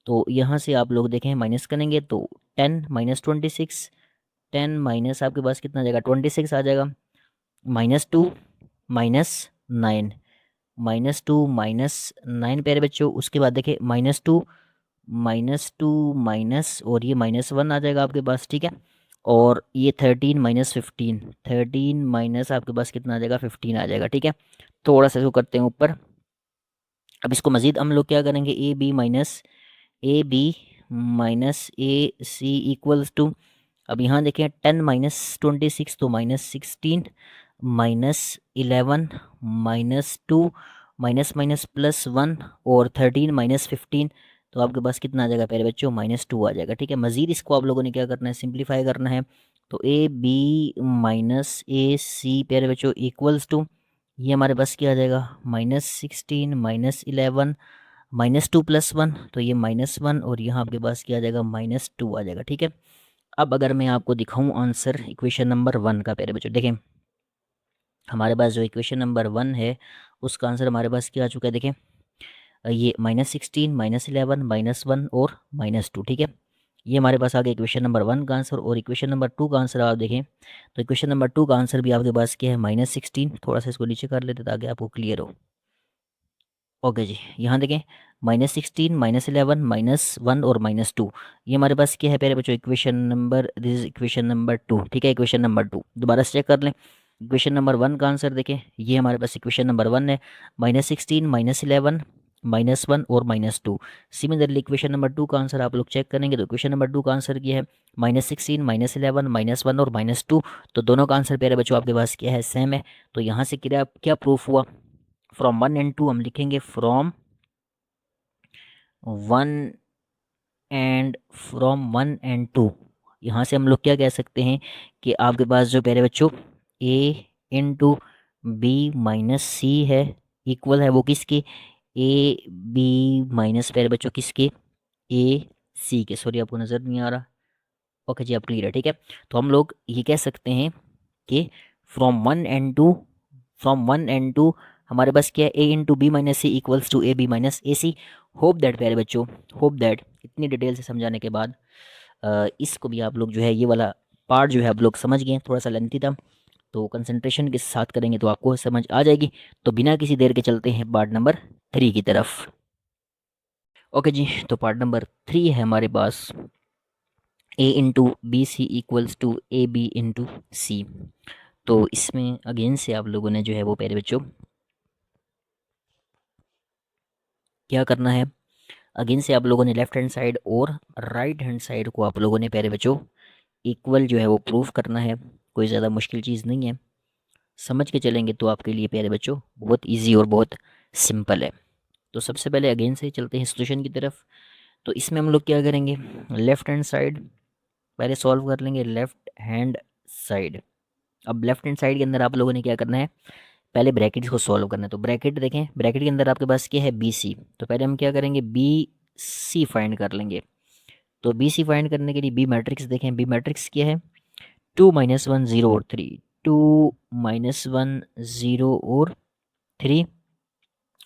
तो यहाँ से आप लोग देखें, माइनस करेंगे तो 10 -26, 10 माइनस आपके पास कितना आ जाएगा, 26 आ जाएगा, -2 -9, -2 -9 प्यारे बच्चों। उसके बाद देखिए, -2 माइनस, और ये -1 आ जाएगा आपके पास, ठीक है। और ये 13 -15, 13 माइनस आपके पास कितना आ जाएगा, 15 आ जाएगा, ठीक है। थोड़ा सा इसको करते हैं ऊपर। अब इसको मज़ीद हम लोग क्या करेंगे, ए सी इक्वल्स टू, अब यहाँ देखें, 10 -26 तो -16, -11, -2, माइनस माइनस +1, और 13 -15, तो आपके पास कितना आ जाएगा प्यारे बच्चों, -2 आ जाएगा, ठीक है। मज़ीद इसको आप लोगों ने क्या करना है, सिंप्लीफाई करना है। तो ए बी माइनस ए सी प्यारे बच्चों इक्वल्स टू, ये हमारे पास क्या आ जाएगा, -16 -11, -2 +1, तो ये -1, और यहाँ आपके पास क्या आ जाएगा, -2 आ जाएगा, ठीक है। अब अगर मैं आपको दिखाऊं आंसर इक्वेशन नंबर 1 का प्यारे बच्चों, देखें हमारे पास जो इक्वेशन नंबर 1 है उसका आंसर हमारे पास क्या आ चुका है, देखें ये -16 -11 -1 और -2, ठीक है। ये हमारे पास आ गया इक्वेशन नंबर 1 का आंसर। और इक्वेशन नंबर 2 का आंसर आप देखें तो इक्वेशन नंबर 2 का आंसर भी आपके पास क्या है, -16। थोड़ा सा इसको नीचे कर लेते ताकि आपको क्लियर हो। ओके जी, यहाँ देखें, -16 -11 -1 और -2, ये हमारे पास क्या है प्यारे बच्चों, equation number, this is equation number 2, ठीक है। इक्वेशन नंबर 2 दोबारा से चेक कर लें। इक्वेशन नंबर 1 का आंसर देखें, ये हमारे पास इक्वेशन नंबर 1 है, -16 -11 -1 और -2। सिमिलरली इक्वेशन नंबर 2 का आंसर आप लोग चेक करेंगे तो इक्वेशन नंबर 2 का आंसर क्या है, -16 -11 -1 और -2। तो दोनों का आंसर प्यारे बच्चों आपके पास क्या है, सेम है। तो यहाँ से क्या क्या प्रूफ हुआ, फ्रॉम 1 एंड 2 हम लिखेंगे वन फ्रॉम 1 एंड 2। यहाँ से हम लोग क्या कह सकते हैं कि आपके पास जो प्यारे बच्चों ए इंटू बी माइनस सी है, इक्वल है वो किसके, ए बी माइनस प्यारे बच्चों किसके, ए सी के। सॉरी आपको नज़र नहीं आ रहा, ओके जी, आप क्लियर है, ठीक है। तो हम लोग ये कह सकते हैं कि फ्रॉम 1 एंड 2 हमारे पास क्या है, A into B minus C equals to A B minus A C. Hope that प्यारे बच्चों, होप दैट इतनी डिटेल से समझाने के बाद इसको भी आप लोग जो है, ये वाला पार्ट जो है आप लोग समझ गए। थोड़ा सा लेंथी था तो कंसंट्रेशन के साथ करेंगे तो आपको समझ आ जाएगी। तो बिना किसी देर के चलते हैं पार्ट नंबर 3 की तरफ। ओके जी, तो पार्ट नंबर 3 है हमारे पास, A into B C equals to A B into C. तो इसमें अगेन से आप लोगों ने जो है वो प्यारे बच्चों क्या करना है, अगेन से आप लोगों ने लेफ्ट हैंड साइड और राइट हैंड साइड को आप लोगों ने प्यारे बच्चों इक्वल जो है वो प्रूफ करना है। कोई ज़्यादा मुश्किल चीज़ नहीं है, समझ के चलेंगे तो आपके लिए प्यारे बच्चों बहुत इजी और बहुत सिंपल है। तो सबसे पहले अगेन से चलते हैं सॉल्यूशन की तरफ। तो इसमें हम लोग क्या करेंगे, लेफ्ट हैंड साइड पहले सॉल्व कर लेंगे, लेफ्ट हैंड साइड। अब लेफ्ट हैंड साइड के अंदर आप लोगों ने क्या करना है, पहले ब्रैकेट को सॉल्व करना है। तो ब्रैकेट देखें, ब्रैकेट के अंदर आपके पास क्या है, बी सी। तो पहले हम क्या करेंगे, बी सी फाइंड कर लेंगे। तो बी सी फाइंड करने के लिए बी मैट्रिक्स देखें, बी मैट्रिक्स क्या है, 2 - 1 0 और 3, 2 - 1 0 और 3।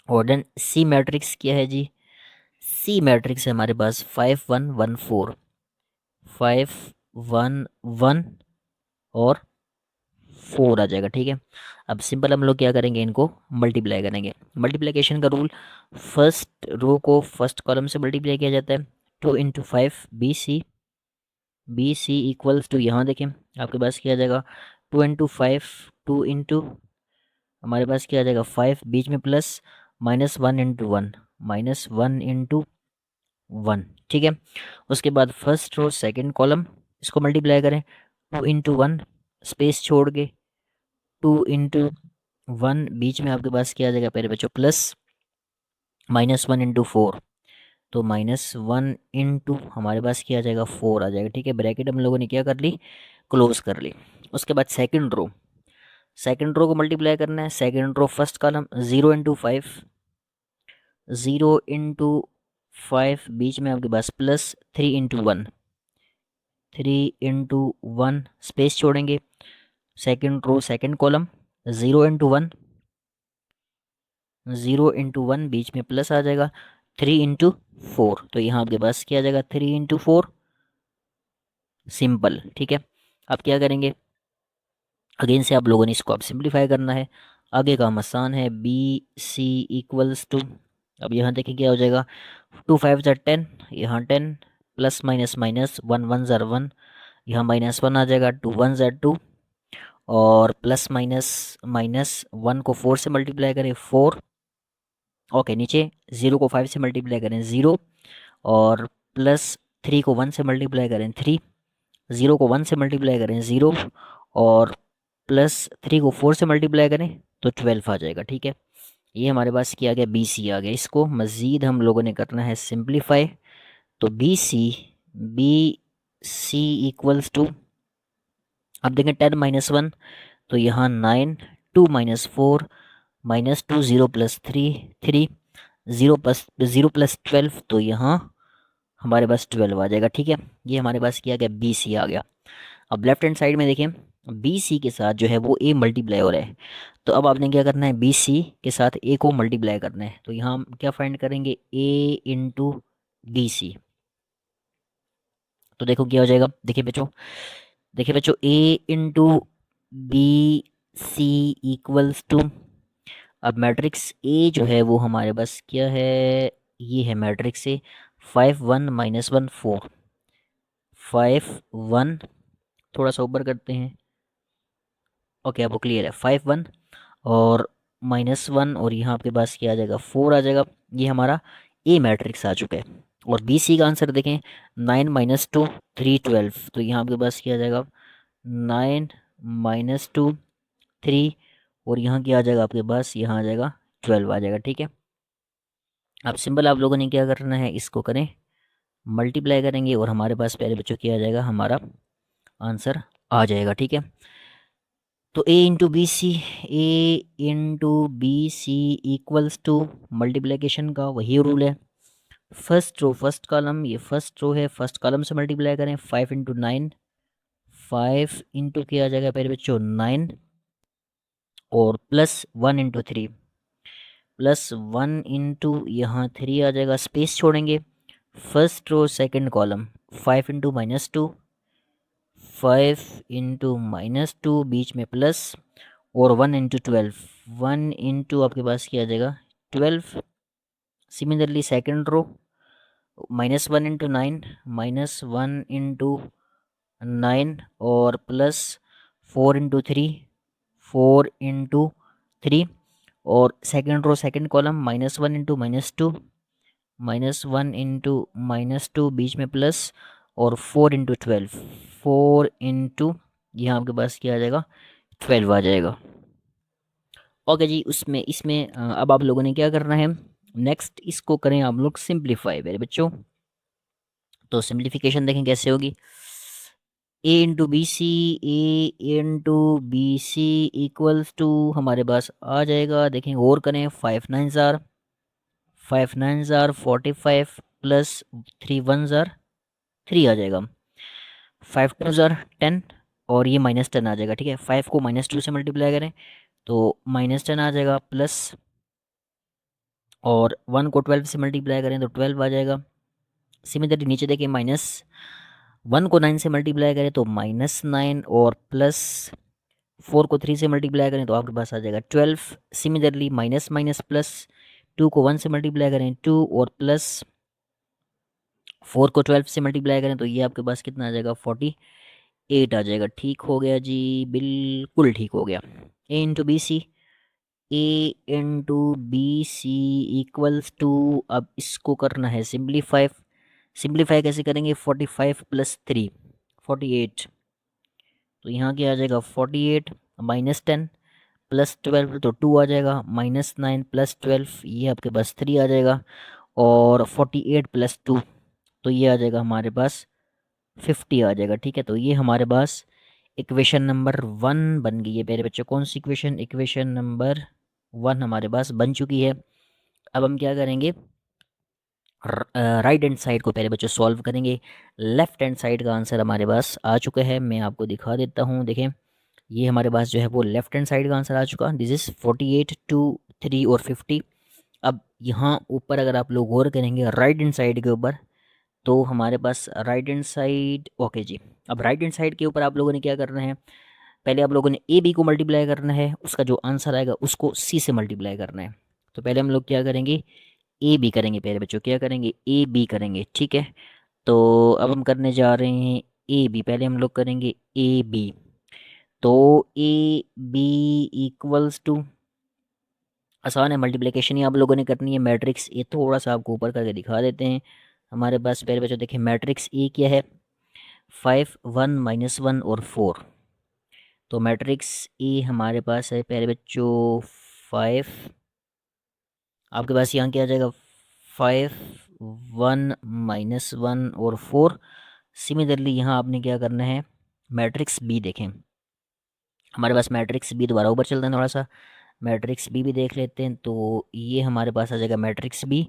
और देन सी मैट्रिक्स क्या है जी, सी मैट्रिक्स है हमारे पास 5 1 1 4, 5 1 1 और 4 आ जाएगा। ठीक है, अब सिंपल हम लोग क्या करेंगे, इनको मल्टीप्लाई करेंगे। मल्टीप्लिकेशन का रूल, फर्स्ट रो को फर्स्ट कॉलम से मल्टीप्लाई किया जाता है। 2 × 5 बी सी इक्वल्स टू, यहाँ देखें आपके पास क्या आ जाएगा, 2 × 5, 2 हमारे पास क्या आ जाएगा 5, बीच में प्लस, -1 × 1, -1 × 1। ठीक है, उसके बाद फर्स्ट रो सेकंड कॉलम इसको मल्टीप्लाई करें, 2 × 1 स्पेस छोड़ के, 2 × 1 बीच में आपके पास क्या आ जाएगा पहले बच्चों प्लस, -1 × 4, तो -1 × हमारे पास क्या आ जाएगा 4 आ जाएगा। ठीक है, ब्रैकेट हम लोगों ने क्या कर ली, क्लोज कर ली। उसके बाद सेकंड रो को मल्टीप्लाई करना है। सेकंड रो फर्स्ट कॉलम 0 × 5, 0 × 5 बीच में आपके पास प्लस, 3 × 1, 3 × 1 स्पेस छोड़ेंगे। सेकंड रो सेकंड कॉलम 0 × 1, 0 × 1 बीच में प्लस आ जाएगा, 3 × 4, तो यहाँ आपके पास क्या आ जाएगा 3 × 4 सिंपल। ठीक है, अब क्या करेंगे, अगेन से आप लोगों ने इसको अब सिंप्लीफाई करना है। आगे का हम आसान है, बी सी इक्वल्स टू, अब यहाँ देखिए क्या हो जाएगा, 2 × 5 = 10, यहाँ 10 प्लस माइनस माइनस 1 1 = 1, यहाँ -1 आ जाएगा, 2 1 = 2 और प्लस माइनस माइनस 1 को 4 से मल्टीप्लाई करें 4, ओके नीचे 0 को 5 से मल्टीप्लाई करें 0, और प्लस 3 को 1 से मल्टीप्लाई करें 3, 0 को 1 से मल्टीप्लाई करें 0, और प्लस 3 को 4 से मल्टीप्लाई करें तो 12 आ जाएगा। ठीक है, ये हमारे पास क्या आ गया, बी सी आ गया। इसको मज़ीद हम लोगों ने करना है सिंप्लीफाई। तो बी सी इक्वल्स टू, अब देखें 10 - 1, तो यहाँ 9, 2 - 4 -2, 0 + 3 3, 0 + 12, तो यहाँ हमारे पास 12 आ जाएगा। ठीक है, ये हमारे पास क्या आ गया, बी सी आ गया। अब लेफ्ट हैंड साइड में देखें, बी सी के साथ जो है वो ए मल्टीप्लाई हो रहा है। तो अब आपने क्या करना है, बी सी के साथ ए को मल्टीप्लाई करना है। तो यहाँ हम क्या फाइंड करेंगे, ए इंटू बी सी। तो देखो क्या हो जाएगा, देखिए बच्चों A into B C equals to, अब मैट्रिक्स ए जो है वो हमारे पास क्या है, ये है मैट्रिक्स ए, 5 1 -1 4, 5 1, थोड़ा सा ऊपर करते हैं, ओके अब वो क्लियर है, 5 1 और -1, और यहाँ आपके पास क्या आ जाएगा 4 आ जाएगा। ये हमारा ए मैट्रिक्स आ चुका है। और बी सी का आंसर देखें, 9 - 2 3 12, तो यहाँ आपके पास क्या आ जाएगा 9 - 2 3, और यहाँ क्या आ जाएगा आपके पास, यहाँ आ जाएगा 12 आ जाएगा। ठीक है, अब सिंपल आप लोगों ने क्या करना है, इसको करें मल्टीप्लाई करेंगे और हमारे पास पहले बच्चों क्या आ जाएगा, हमारा आंसर आ जाएगा। ठीक है, तो A into B C equals to, multiplication का वही रूल है, फर्स्ट रो फर्स्ट कॉलम, ये फर्स्ट रो है, फर्स्ट कॉलम से मल्टीप्लाई करें, 5 × 9, 5 इंटू क्या आ जाएगा पहले बच्चों 9, और +1 × 3, +1 यहाँ 3 आ जाएगा, स्पेस छोड़ेंगे, फर्स्ट रो सेकंड कॉलम 5 × -2, 5 × -2 बीच में प्लस, और 1 × 12, 1 आपके पास क्या आ जाएगा 12। सिमिलरली सेकंड रो -1 × 9, -1 × 9 और +4 × 3, 4 × 3, और second row second column -1 × -2, -1 into -2 बीच में प्लस, और 4 इंटू 12, 4 इंटू यहाँ आपके पास क्या आ जाएगा, 12 आ जाएगा। ओके जी, उसमें इसमें अब आप लोगों ने क्या करना है, नेक्स्ट इसको करें आप लोग सिंप्लीफाई मेरे बच्चों। तो सिंप्लीफिकेशन देखें कैसे होगी, A into B C, A into B C equals to हमारे पास आ जाएगा, देखें और करें, 5 9 जार 45 प्लस 3 1 जार 3 आ जाएगा, 5 2 जार 10, और ये -10 आ जाएगा। ठीक है, 5 को -2 से मल्टीप्लाई करें तो -10 आ जाएगा, प्लस और 1 को 12 से मल्टीप्लाई करें तो 12 आ जाएगा। सिमिलरली नीचे देखिए, -1 को 9 से मल्टीप्लाई करें तो -9, और प्लस 4 को 3 से मल्टीप्लाई करें तो आपके पास आ जाएगा 12। सिमिलरली माइनस माइनस प्लस, 2 को 1 से मल्टीप्लाई करें 2, और प्लस 4 को 12 से मल्टीप्लाई करें तो ये आपके पास कितना आ जाएगा, 48 आ जाएगा। ठीक हो गया जी, बिल्कुल ठीक हो गया। A into B C, A into B C equals to, अब इसको करना है सिंप्लीफाई। सिंप्लीफाई कैसे करेंगे, 45 प्लस 3 48, तो यहाँ क्या आ जाएगा, 48 -10 प्लस 12 तो 2 आ जाएगा, -9 प्लस 12 ये आपके पास 3 आ जाएगा, और 48 प्लस 2 तो ये आ जाएगा हमारे पास 50 आ जाएगा। ठीक है, तो ये हमारे पास इक्वेशन नंबर 1 बन गई है मेरे बच्चों। कौन सी इक्वेशन, इक्वेशन नंबर 1 हमारे पास बन चुकी है। अब हम क्या करेंगे, राइट हैंड साइड को पहले बच्चों सॉल्व करेंगे। लेफ्ट हैंड साइड का आंसर हमारे पास आ चुका है, मैं आपको दिखा देता हूँ। देखें, ये हमारे पास जो है वो लेफ्ट हैंड साइड का आंसर आ चुका, दिस इज़ 48 2 3 और 50। अब यहाँ ऊपर अगर आप लोग गौर करेंगे राइट हैंड साइड के ऊपर, तो हमारे पास राइट हैंड साइड, ओके जी। अब राइट हैंड साइड के ऊपर आप लोगों ने क्या करना है, पहले आप लोगों ने ए बी को मल्टीप्लाई करना है, उसका जो आंसर आएगा उसको सी से मल्टीप्लाई करना है। तो पहले हम लोग क्या करेंगे, ए बी करेंगे पहले बच्चों, क्या करेंगे, ए बी करेंगे। ठीक है, तो अब हम करने जा रहे हैं ए बी, पहले हम लोग करेंगे ए बी। तो ए बी इक्वल्स टू, आसान है, मल्टीप्लिकेशन ही आप लोगों ने करनी है। मैट्रिक्स ए थोड़ा सा आपको ऊपर करके दिखा देते हैं। हमारे पास पहले बच्चों देखिए मैट्रिक्स ए क्या है, 5 1 -1 और 4। तो मैट्रिक्स ए हमारे पास है पहले बच्चों 5, आपके पास यहाँ क्या आ जाएगा, 5 1 -1 और 4। सिमिलरली यहाँ आपने क्या करना है, मैट्रिक्स बी देखें, हमारे पास मैट्रिक्स बी दोबारा ऊपर चलते हैं थोड़ा सा, मैट्रिक्स बी भी देख लेते हैं। तो ये हमारे पास आ जाएगा मैट्रिक्स बी,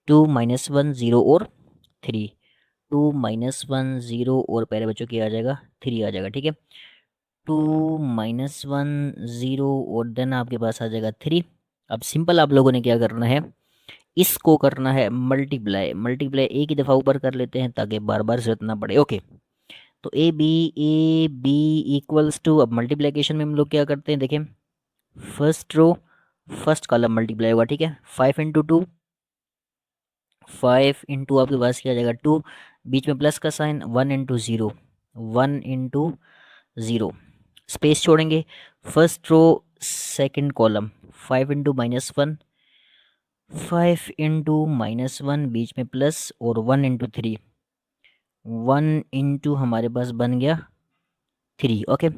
2 -1 0 और 3, 2 -1 0 और पहले बच्चों की आ जाएगा 3 आ जाएगा। ठीक है, 2 -1 0 और देन आपके पास आ जाएगा 3। अब सिंपल आप लोगों ने क्या करना है, इसको करना है मल्टीप्लाई, मल्टीप्लाई एक ही दफ़ा ऊपर कर लेते हैं ताकि बार बार जरूरत ना पड़े। ओके, तो ए बी इक्वल्स टू, अब मल्टीप्लिकेशन में हम लोग क्या करते हैं, देखें, first row first column multiply होगा। ठीक है, 5 इंटू 2, 5 इंटू आपके पास क्या आ जाएगा 2, बीच में प्लस का साइन, 1 इंटू 0, 1 इंटू 0, स्पेस छोड़ेंगे, first row second column, 5 into -1, 5 into -1 बीच में प्लस, और 1 इंटू 3, 1 इंटू हमारे पास बन गया 3। ओके,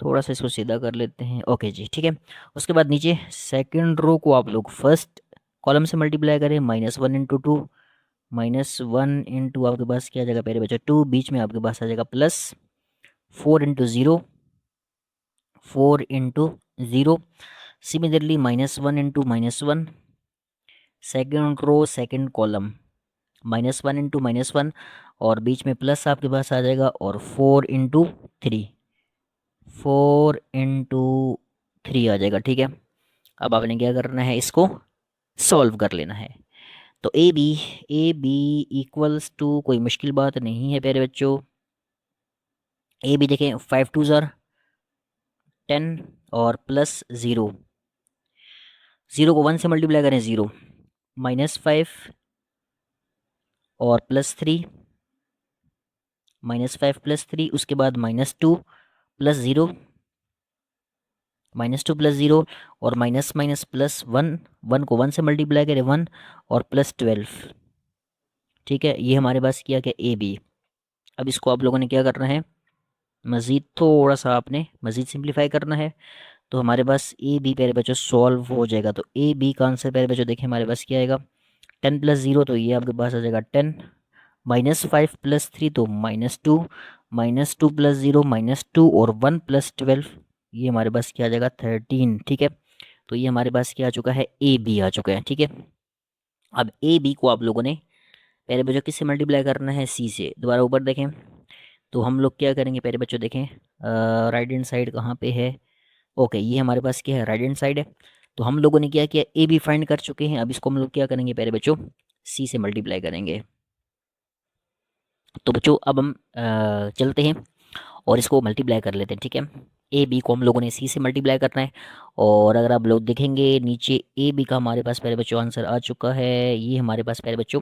थोड़ा सा इसको सीधा कर लेते हैं। ओके जी, ठीक है। उसके बाद नीचे सेकंड रो को आप लोग फर्स्ट कॉलम से मल्टीप्लाई करें, -1 इंटू 2, -1 इंटू आपके पास क्या आ जाएगा पहले बचा 2, बीच में आपके पास आ जाएगा plus, 4 into 0, 4 into 0। Similarly -1 into -1, second row second column, -1 into -1, और बीच में प्लस आपके पास आ जाएगा, और 4 इंटू 3, 4 इंटू 3 आ जाएगा। ठीक है, अब आपने क्या करना है, इसको सॉल्व कर लेना है। तो ए बी इक्वल्स टू, कोई मुश्किल बात नहीं है प्यारे बच्चों। ए बी देखें, 5 2 ज़ार 10, और प्लस 0, 0 को 1 से मल्टीप्लाई करें 0, -5 और +3, -5 +3, उसके बाद -2 प्लस 0, -2 + 0 और माइनस माइनस प्लस 1, 1 को 1 से मल्टीप्लाई करें 1 और प्लस 12, ठीक है। ये हमारे पास किया क्या ए बी। अब इसको आप लोगों ने क्या करना है, मज़ीद थोड़ा सा आपने मज़ीद सिंप्लीफाई करना है। तो हमारे पास ए बी प्यारे बच्चों सॉल्व हो जाएगा। तो ए बी का आंसर प्यारे बच्चों देखिए हमारे पास क्या आएगा, 10 + 0 तो ये आपके पास आ जाएगा 10, -5 + 3 तो -2, -2 + 0 -2 और 1 + 12, ये हमारे पास क्या आ जाएगा 13, ठीक है। तो ये हमारे पास क्या आ चुका है, ए बी आ चुका है, ठीक है। अब ए बी को आप लोगों ने पहले बच्चों किससे मल्टीप्लाई करना है, सी से। दोबारा ऊपर देखें तो हम लोग क्या करेंगे, पहले बच्चों देखें राइट हैंड साइड कहाँ पे है, ओके ये हमारे पास क्या है, राइट हैंड साइड है। तो हम लोगों ने क्या किया, ए बी फाइंड कर चुके हैं। अब इसको हम लोग क्या करेंगे पहले बच्चों, सी से मल्टीप्लाई करेंगे। तो बच्चों अब हम चलते हैं और इसको मल्टीप्लाई कर लेते हैं, ठीक है। ए बी को हम लोगों ने सी से मल्टीप्लाई करना है। और अगर आप लोग देखेंगे नीचे ए बी का हमारे पास पहले बच्चों आंसर आ चुका है। ये हमारे पास पहले बच्चों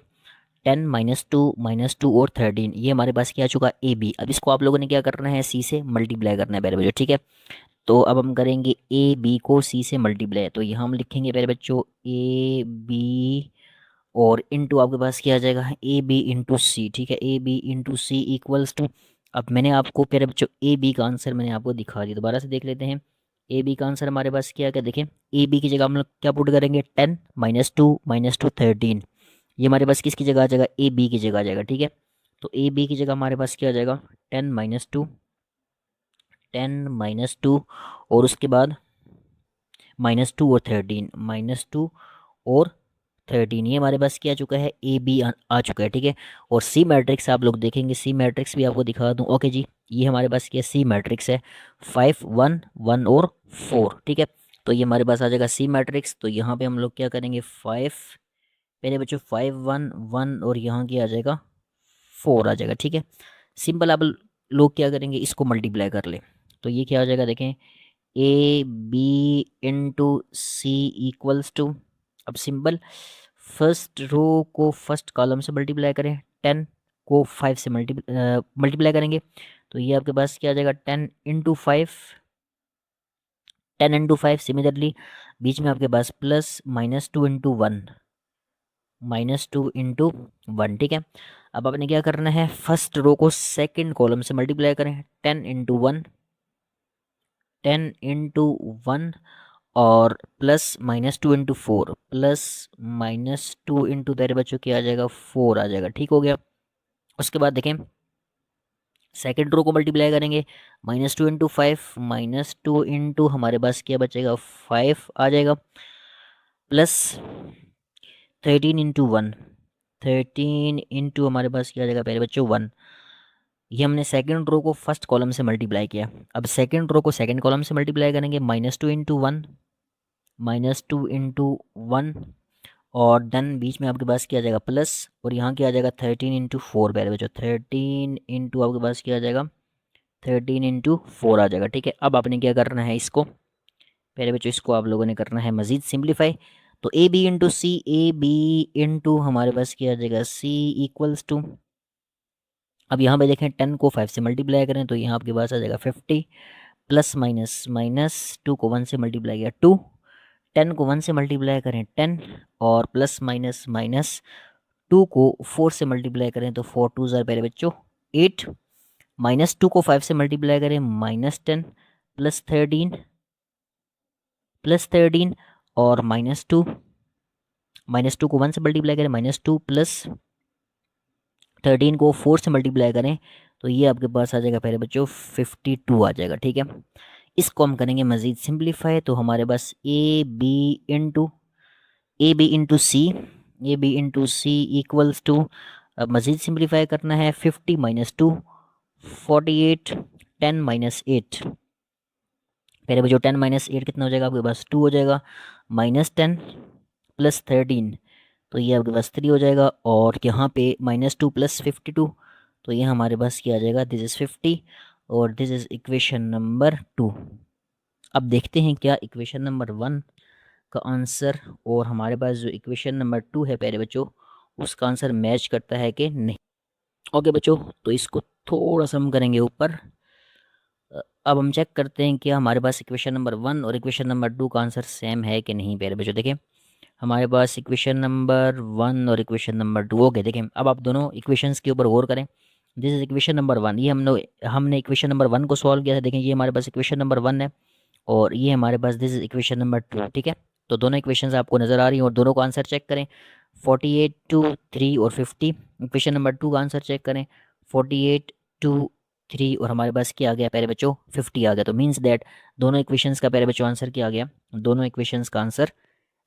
10 -2 और 13, ये हमारे पास क्या आ चुका ए बी। अब इसको आप लोगों ने क्या करना है, सी से मल्टीप्लाई करना है पहले बच्चों, ठीक है। तो अब हम करेंगे ए बी को सी से मल्टीप्लाई। तो यहाँ हम लिखेंगे पहले बच्चों ए बी और इनटू आपके पास क्या आ जाएगा, ए बी इंटू सी, ठीक है। A B into C equals to, अब मैंने आपको पहले बच्चों ए बी का आंसर मैंने आपको दिखा दिया, दोबारा से देख लेते हैं। ए बी का आंसर हमारे पास क्या क्या देखें, ए बी की जगह हम लोग क्या पुट करेंगे, 10 -2 13, ये हमारे पास किसकी जगह आ जाएगा, ए बी की जगह आ जाएगा, ठीक है। तो ए बी की जगह हमारे पास क्या आ जाएगा, 10 -2 और उसके बाद -2 और 13, -2 और 13, ये हमारे पास क्या आ चुका है, ए बी आ चुका है, ठीक है। और सी मैट्रिक्स आप लोग देखेंगे, सी मैट्रिक्स भी आपको दिखा दूं, ओके जी। ये हमारे पास क्या सी मैट्रिक्स है, 5 1 1 और 4, ठीक है। तो ये हमारे पास आ जाएगा सी मैट्रिक्स। तो यहाँ पे हम लोग क्या करेंगे, 5, पहले बच्चों 5 1 1 और यहाँ क्या आ जाएगा 4 आ जाएगा, ठीक है। सिंपल आप लोग क्या करेंगे, इसको मल्टीप्लाई कर ले। तो ये क्या हो जाएगा देखें, A B into C equals to, अब सिंपल फर्स्ट रो को फर्स्ट कॉलम से मल्टीप्लाई करें, 10 को 5 से मल्टीप्लाई करेंगे। तो ये आपके पास क्या आ जाएगा, 10 × 5, 10 × 5। सिमिलरली बीच में आपके पास प्लस -2 × 1, ठीक है। अब आपने क्या करना है, फर्स्ट रो को सेकंड कॉलम से मल्टीप्लाई करें, 10 × 1 और प्लस -2 × 4 प्लस -2 तेरे बच्चों क्या आ जाएगा, 4 आ जाएगा, ठीक हो गया। उसके बाद देखें सेकेंड रो को मल्टीप्लाई करेंगे, -2 × 5, -2 हमारे पास क्या बचेगा, 5 आ जाएगा, प्लस 13 × 1, 13 हमारे पास क्या आ जाएगा पहले बच्चों 1। ये हमने सेकंड रो को फर्स्ट कॉलम से मल्टीप्लाई किया। अब सेकंड रो को सेकंड कॉलम से मल्टीप्लाई करेंगे, -2 × 1 और देन बीच में आपके पास क्या आ जाएगा प्लस, और यहाँ क्या आ जाएगा 13 × 4 पहले बच्चों, 13 आपके पास क्या आ जाएगा, 13 × 4 आ जाएगा, ठीक है। अब आपने क्या करना है, इसको पहले बच्चों इसको आप लोगों ने करना है मज़ीद सिंप्लीफाई। तो A B into C, A B into हमारे पास क्या आ जाएगा सी इक्वल्स टू, अब यहाँ पे देखें 10 को 5 से मल्टीप्लाई करें तो यहाँ आपके पास आ जाएगा 50, प्लस माइनस -2 को 1 से मल्टीप्लाई किया 2, 10 को 1 से मल्टीप्लाई करें 10 और प्लस माइनस -2 को 4 से मल्टीप्लाई करें तो 4 2 ज़ार पहले बच्चों 8, -2 को 5 से मल्टीप्लाई करें -10 प्लस 13 और -2 को 1 से मल्टीप्लाई करें -2 प्लस 13 को 4 से मल्टीप्लाई करें तो ये आपके पास आ जाएगा पहले बच्चों 52 आ जाएगा, ठीक है। इसको हम करेंगे मज़ीद सिंप्लीफाई। तो हमारे पास A B into C equals to, अब मज़ीद सिंप्लीफाई करना है 50 -2 48, 10 -8 पहले बच्चों 10 -8 कितना हो जाएगा आपके पास 2 हो जाएगा, -10 प्लस 13 तो ये आपके पास 3 हो जाएगा, और यहाँ पे -2 प्लस 52 तो ये हमारे पास क्या आ जाएगा, दिस इज़ 50 और दिस इज़ इक्वेशन नंबर 2। अब देखते हैं क्या इक्वेशन नंबर 1 का आंसर और हमारे पास जो इक्वेशन नंबर 2 है पहले बच्चों उसका आंसर मैच करता है कि नहीं। ओके बच्चों, तो इसको थोड़ा सा हम करेंगे ऊपर। अब हम चेक करते हैं कि हमारे पास इक्वेशन नंबर 1 और इक्वेशन नंबर 2 का आंसर सेम है कि नहीं प्यारे बच्चों। देखिए हमारे पास इक्वेशन नंबर 1 और इक्वेशन नंबर 2 ओके। देखें अब आप दोनों इक्वेशंस के ऊपर गौर करें। दिस इज इक्वेशन नंबर 1, ये हमने इक्वेशन नंबर 1 को सॉल्व किया था। देखें ये हमारे पास इक्वेशन नंबर 1 है और ये हमारे पास दिस इज इक्वेशन नंबर 2, ठीक है। तो दोनों इक्वेशंस आपको नज़र आ रही हैं और दोनों का आंसर चेक करें। 48 टू 3 और 50। इक्वेशन नंबर 2 का आंसर चेक करें। 48 टू 3 और हमारे पास क्या आ गया प्यारे बच्चों, 50 आ गया। तो मीन्स दैट दोनों इक्वेशंस का प्यारे बच्चों आंसर क्या आ गया, दोनों इक्वेशंस का आंसर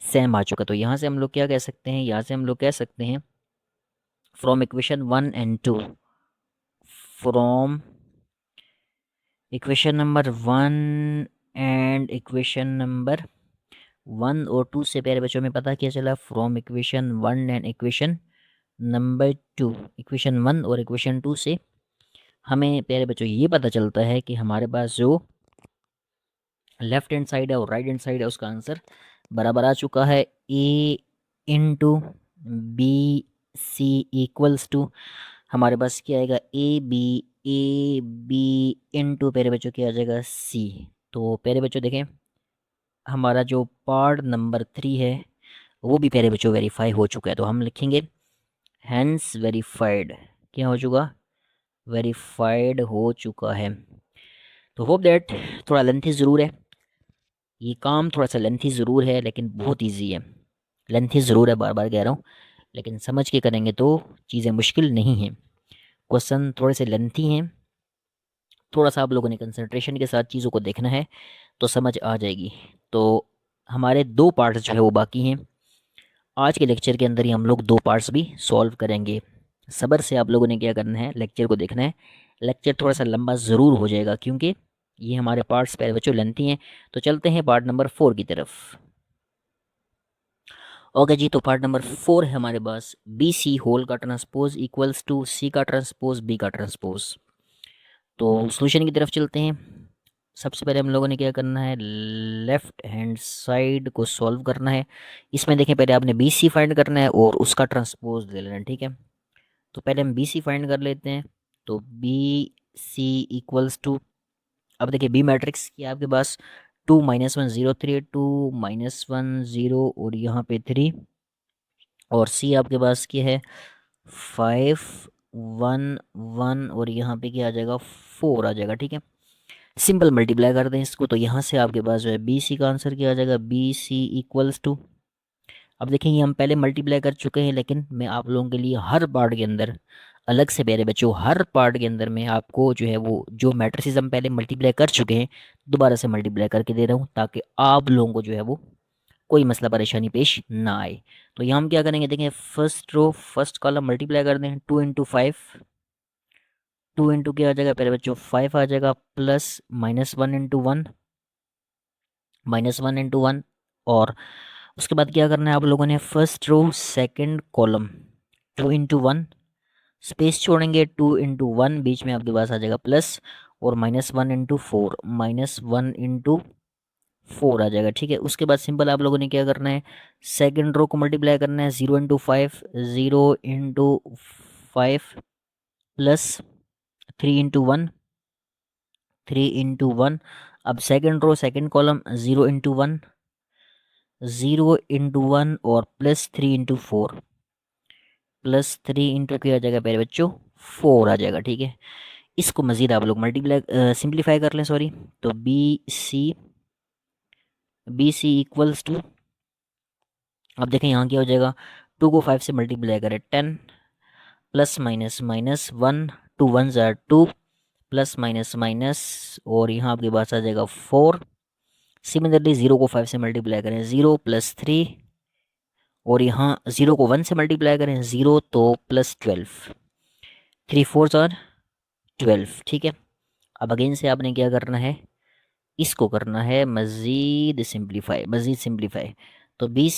सेम आ चुका। तो यहाँ से हम लोग क्या कह सकते हैं, यहाँ से हम लोग कह सकते हैं from equation 1 and 2, from equation number 1 and equation number 1 और 2 से प्यारे बच्चों में पता क्या चला, from equation 1 and equation number 2, equation 1 और इक्वेशन 2 से हमें प्यारे बच्चों ये पता चलता है कि हमारे पास जो लेफ्ट हैंड साइड है और राइट हैंड साइड है उसका आंसर बराबर आ चुका है। A into B C equals to हमारे पास क्या आएगा, ए बी इंटू प्यारे बच्चों क्या आ जाएगा, सी। तो प्यारे बच्चों देखें हमारा जो पार्ट नंबर 3 है वो भी प्यारे बच्चों वेरीफाई हो चुका है। तो हम लिखेंगे हैंस वेरीफाइड, क्या हो चुका, वेरीफाइड हो चुका है। तो होप दैट थोड़ा लेंथी ज़रूर है ये काम, थोड़ा सा लेंथी ज़रूर है लेकिन बहुत इजी है। लेंथी ज़रूर है, बार बार कह रहा हूँ, लेकिन समझ के करेंगे तो चीज़ें मुश्किल नहीं हैं। क्वेश्चन थोड़े से लेंथी हैं, थोड़ा सा आप लोगों ने कंसंट्रेशन के साथ चीज़ों को देखना है तो समझ आ जाएगी। तो हमारे 2 पार्ट्स जो है वो बाकी हैं। आज के लेक्चर के अंदर ही हम लोग 2 पार्ट्स भी सॉल्व करेंगे। सब्र से आप लोगों ने क्या करना है, लेक्चर को देखना है। लेक्चर थोड़ा सा लंबा ज़रूर हो जाएगा क्योंकि ये हमारे पार्ट्स पहले बच्चों लेंथी हैं। तो चलते हैं पार्ट नंबर 4 की तरफ। ओके जी, तो पार्ट नंबर 4 है हमारे पास बी सी होल का ट्रांसपोज इक्वल्स टू सी का ट्रांसपोज बी का ट्रांसपोज। तो सॉल्यूशन की तरफ चलते हैं। सबसे पहले हम लोगों ने क्या करना है, लेफ्ट हैंड साइड को सॉल्व करना है। इसमें देखें पहले आपने बी सी फाइंड करना है और उसका ट्रांसपोज ले लेना है, ठीक है। तो पहले हम बी सी फाइंड कर लेते हैं। तो बी सी इक्वल्स टू, अब देखिए बी मैट्रिक्स की आपके पास 2 -1 0 3, 2 -1 0 और यहाँ पे 3, और सी आपके पास क्या है 5 1 1 और यहाँ पे क्या आ जाएगा 4 आ जाएगा, ठीक है। सिंपल मल्टीप्लाई कर दें इसको तो यहाँ से आपके पास जो है बी सी का आंसर क्या आ जाएगा, बी सी इक्वल्स टू, अब देखें ये हम पहले मल्टीप्लाई कर चुके हैं लेकिन मैं आप लोगों के लिए हर पार्ट के अंदर अलग से, प्यारे बच्चों हर पार्ट के अंदर मैं आपको जो है वो जो मैट्रिसेस हम पहले मल्टीप्लाई कर चुके हैं दोबारा से मल्टीप्लाई करके दे रहा हूँ ताकि आप लोगों को जो है वो कोई मसला परेशानी पेश ना आए। तो यहाँ हम क्या करेंगे, देखें first row first column multiply कर दें, 2 × 5, 2 इंटू क्या आ जाएगा प्यारे बच्चों 5 आ जाएगा, प्लस -1 × 1, -1 × 1, और उसके बाद क्या करना है आप लोगों ने, first row second column 2 × 1, space छोड़ेंगे 2 × 1, बीच में आपके पास आ जाएगा प्लस, और -1 × 4, -1 × 4 आ जाएगा, ठीक है। उसके बाद सिंपल आप लोगों ने क्या करना है, सेकंड रो को मल्टीप्लाई करना है, 0 × 5, 0 × 5 प्लस 3 × 1, 3 × 1, अब सेकंड रो सेकंड कॉलम 0 × 1, 0 × 1 और प्लस 3 × 4, प्लस 3 इंटू क्या आ जाएगा मेरे बच्चों 4 आ जाएगा, ठीक है। इसको मज़ीद आप लोग मल्टीप्लाई सिंप्लीफाई कर लें, सॉरी। तो बी सी इक्वल्स टू, अब देखें यहाँ क्या हो जाएगा, 2 को 5 से मल्टीप्लाई करें 10, प्लस माइनस -1, 2 1 ज़ार 2, प्लस माइनस माइनस, और यहाँ आपके पास आ जाएगा 4। सिमिलरली 0 को 5 से मल्टीप्लाई करें 0, प्लस 3, और यहाँ 0 को 1 से मल्टीप्लाई करें 0 तो प्लस 12, 3 4 ज़ार 12, ठीक है। अब अगेन से आपने क्या करना है, इसको करना है मज़ीद सिंप्लीफाई, मज़ीद सिंप्लीफाई। तो बी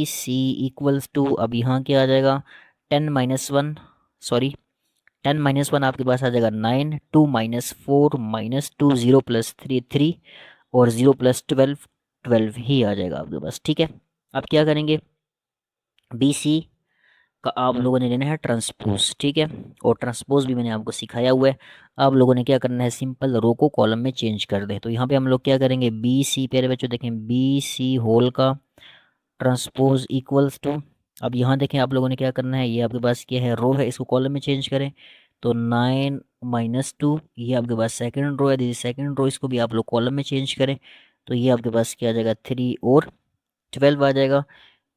सी इक्वल्स टू, अब यहाँ क्या आ जाएगा 10 -1, सॉरी 10 -1 आपके पास आ जाएगा 9, 2 -4 -2 0 प्लस 3 3, और 0 प्लस 12 12 ही आ जाएगा आपके पास, ठीक है। अब क्या करेंगे, बी सी का आप लोगों ने लेना है ट्रांसपोज, ठीक है। और ट्रांसपोज भी मैंने आपको सिखाया हुआ है। आप लोगों ने क्या करना है, सिंपल रो को कॉलम में चेंज कर दें। तो यहाँ पे हम लोग क्या करेंगे, बी सी, प्यारे बच्चों देखें बी सी होल का ट्रांसपोज इक्वल्स टू, अब यहाँ देखें आप लोगों ने क्या करना है, ये आपके पास क्या है, रो है, इसको कॉलम में चेंज करें। तो 9 - 2, ये आपके पास सेकंड रो है, दिस सेकंड रो, इसको भी आप लोग कॉलम में चेंज करें। तो ये आपके पास क्या आ जाएगा, 3 और 12 आ जाएगा।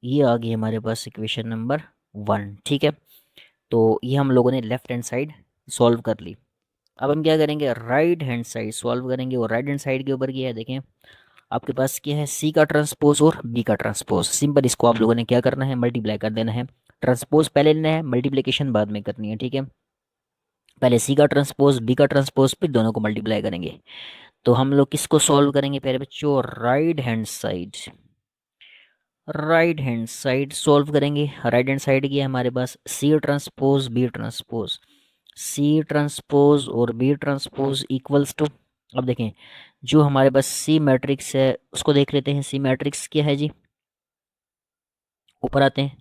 ये आ गई हमारे पास इक्वेशन नंबर 1, ठीक है। तो ये हम लोगों ने लेफ्ट हैंड साइड सॉल्व कर ली। अब हम क्या करेंगे, राइट हैंड साइड सॉल्व करेंगे। और राइट हैंड साइड के ऊपर क्या है, देखें आपके पास क्या है, सी का ट्रांसपोज और बी का ट्रांसपोज। सिंपल इसको आप लोगों ने क्या करना है, मल्टीप्लाई कर देना है। ट्रांसपोज पहले लेना है, मल्टीप्लिकेशन बाद में करनी है, ठीक है। पहले सी का ट्रांसपोज, बी का ट्रांसपोज, फिर दोनों को मल्टीप्लाई करेंगे। तो हम लोग किसको सॉल्व करेंगे प्यारे बच्चों, right hand side. Right hand side solve करेंगे। राइट हैंड साइड की है हमारे पास C transpose B transpose, C transpose और बी ट्रांसपोज इक्वल्स टू, अब देखें जो हमारे पास सी मैट्रिक्स है उसको देख लेते हैं। सी मैट्रिक्स क्या है जी, ऊपर आते हैं।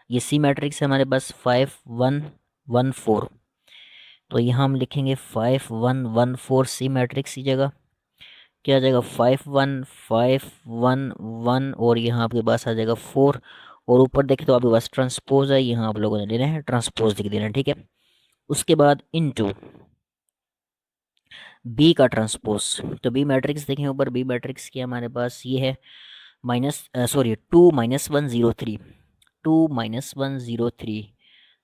ये सी मैट्रिक्स है हमारे पास 5 1 1 4। तो यहाँ हम लिखेंगे 5 1 1 4 सी मैट्रिक्स की जगह क्या आ जाएगा, 5 1 5 1 1, और यहाँ आपके पास आ जाएगा 4। और ऊपर देखें तो आपके पास ट्रांसपोज है, यहाँ आप लोगों ने लेना है ट्रांसपोज लिख देना है, ठीक है। उसके बाद इनटू बी का ट्रांसपोज। तो बी मैट्रिक्स देखें ऊपर, बी मैट्रिक्स की हमारे पास ये है 2 - 1 0 3, 2 - 1 0 3।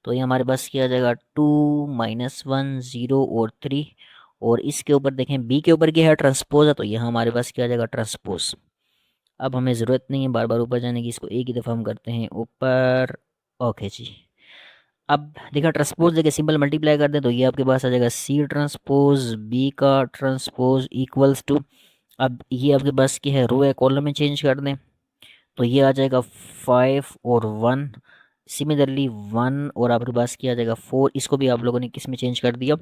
तो ये हमारे पास क्या आ जाएगा, 2 - 1 0 और 3। और इसके ऊपर देखें बी के ऊपर क्या है, ट्रांसपोज है, तो यहाँ हमारे पास क्या आ जाएगा, ट्रांसपोज। अब हमें ज़रूरत नहीं है बार बार ऊपर जाने की, इसको एक ही दफ़ा हम करते हैं ऊपर। ओके जी। अब देखा ट्रांसपोज देखे सिंपल मल्टीप्लाई कर दें तो ये आपके पास आ जाएगा सी ट्रांसपोज बी का ट्रांसपोज इक्वल्स टू, अब ये आपके पास क्या है, रो है, कॉलम में चेंज कर दें। तो ये आ जाएगा 5 और 1, सिमिलरली 1 और आपके पास क्या आ जाएगा 4, इसको भी आप लोगों ने किस में चेंज कर दिया,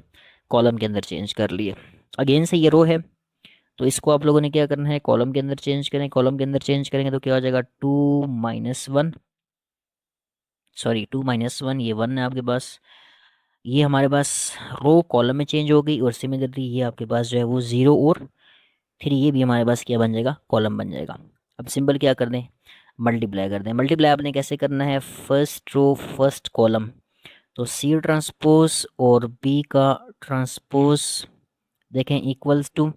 कॉलम के अंदर चेंज कर लिए। अगेन से ये रो है, तो इसको आप लोगों ने क्या करना है, कॉलम के अंदर चेंज करें। कॉलम के अंदर चेंज करेंगे तो क्या हो जाएगा, 2 - 1, सॉरी 2 - 1, ये 1 है आपके पास। ये हमारे पास रो कॉलम में चेंज हो गई, और सिमिलरली ये आपके पास जो है वो 0 और 3, ये भी हमारे पास क्या बन जाएगा, कॉलम बन जाएगा। अब सिंपल क्या कर दें, मल्टीप्लाई कर दें। मल्टीप्लाई आपने कैसे करना है, फर्स्ट रो फर्स्ट कॉलम। तो सी ट्रांसपोज और बी का ट्रांसपोज देखें इक्वल्स टू,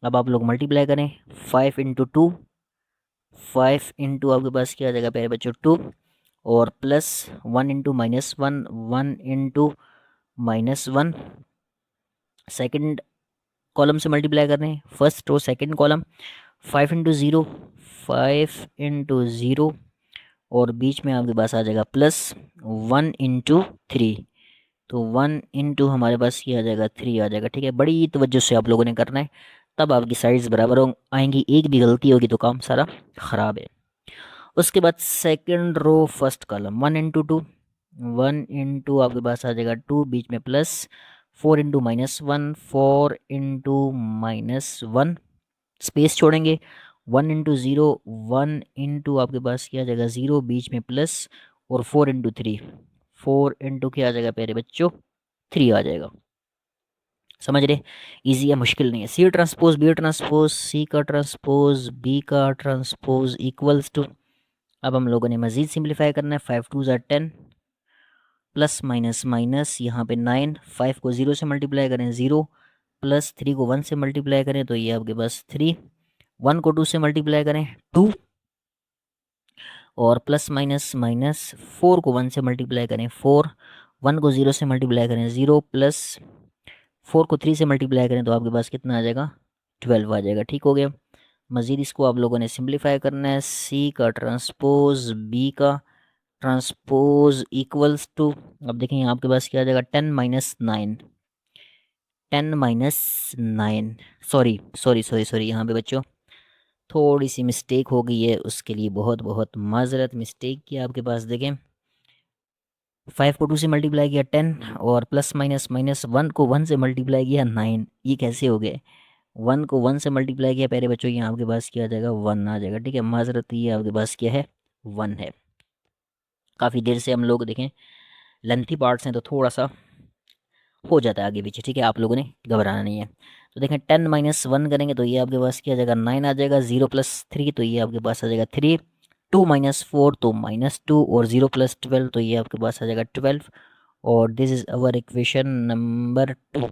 अब आप लोग मल्टीप्लाई करें। 5 × 2, 5 आपके पास क्या आ जाएगा प्यारे बच्चों, 2, और प्लस 1 × -1, 1 × -1, सेकंड कॉलम से मल्टीप्लाई कर रहे हैं, फर्स्ट रो सेकंड कॉलम। 5 × 0, 5 × 0, और बीच में आपके पास आ जाएगा प्लस 1 × 3। तो 1 × हमारे पास ये आ जाएगा 3 आ जाएगा, ठीक है। बड़ी तवज्जो से आप लोगों ने करना है, तब आपकी साइड्स बराबर आएंगी। एक भी गलती होगी तो काम सारा ख़राब है। उसके बाद सेकंड रो फर्स्ट कॉलम, 1 × 2, 1 × आपके पास आ जाएगा 2, बीच में प्लस 4 × -1, 4 × -1, स्पेस छोड़ेंगे। 1 × 0, 1 आपके पास क्या आ जाएगा 0, बीच में प्लस, और 4 × 3, 4 क्या आ जाएगा प्यारे बच्चों, 3 आ जाएगा। समझ रहे, इजी है, मुश्किल नहीं है। सी ट्रांसपोज बी ट्रांसपोज, सी का ट्रांसपोज बी का ट्रांसपोज इक्वल्स टू, अब हम लोगों ने मज़ीद सिंप्लीफाई करना है। 5 × 2 = 10, प्लस माइनस माइनस यहाँ पे 9, 5 को 0 से मल्टीप्लाई करें 0, प्लस 3 को 1 से मल्टीप्लाई करें तो ये आपके पास 3, 1 को 2 से मल्टीप्लाई करें 2, और प्लस माइनस माइनस 4 को 1 से मल्टीप्लाई करें 4, 1 को 0 से मल्टीप्लाई करें 0, प्लस 4 को 3 से मल्टीप्लाई करें तो आपके पास कितना आ जाएगा, 12 आ जाएगा। ठीक हो गया। मज़ीद इसको आप लोगों ने सिंप्लीफाई करना है। सी का ट्रांसपोज बी का ट्रांसपोज इक्वल्स टू, अब देखें यहाँ आपके पास क्या आ जाएगा, 10 - 9, 10 - 9, सॉरी सॉरी सॉरी सॉरी, यहाँ पे बच्चों थोड़ी सी मिस्टेक हो गई है, उसके लिए बहुत बहुत माजरत। मिस्टेक किया आपके पास, देखें 5 को 2 से मल्टीप्लाई किया 10, और प्लस माइनस माइनस 1 को 1 से मल्टीप्लाई किया 9, ये कैसे हो गए, 1 को 1 से मल्टीप्लाई किया पहले बच्चों, यहाँ आपके पास क्या आ जाएगा, 1 आ जाएगा। ठीक है, माजरत, ये आपके पास क्या है, 1 है। काफ़ी देर से हम लोग देखें लेंथी पार्ट्स हैं तो थोड़ा सा हो जाता है आगे पीछे, ठीक है, आप लोगों ने घबराना नहीं है। तो देखें 10 माइनस 1 करेंगे तो ये आपके पास क्या आ जाएगा 9 आ जाएगा, 0 प्लस 3 तो ये आपके पास आ जाएगा 3, 2 माइनस 4 तो -2 और 0 प्लस 12 तो ये आपके पास आ जाएगा 12 और this is our equation number 2।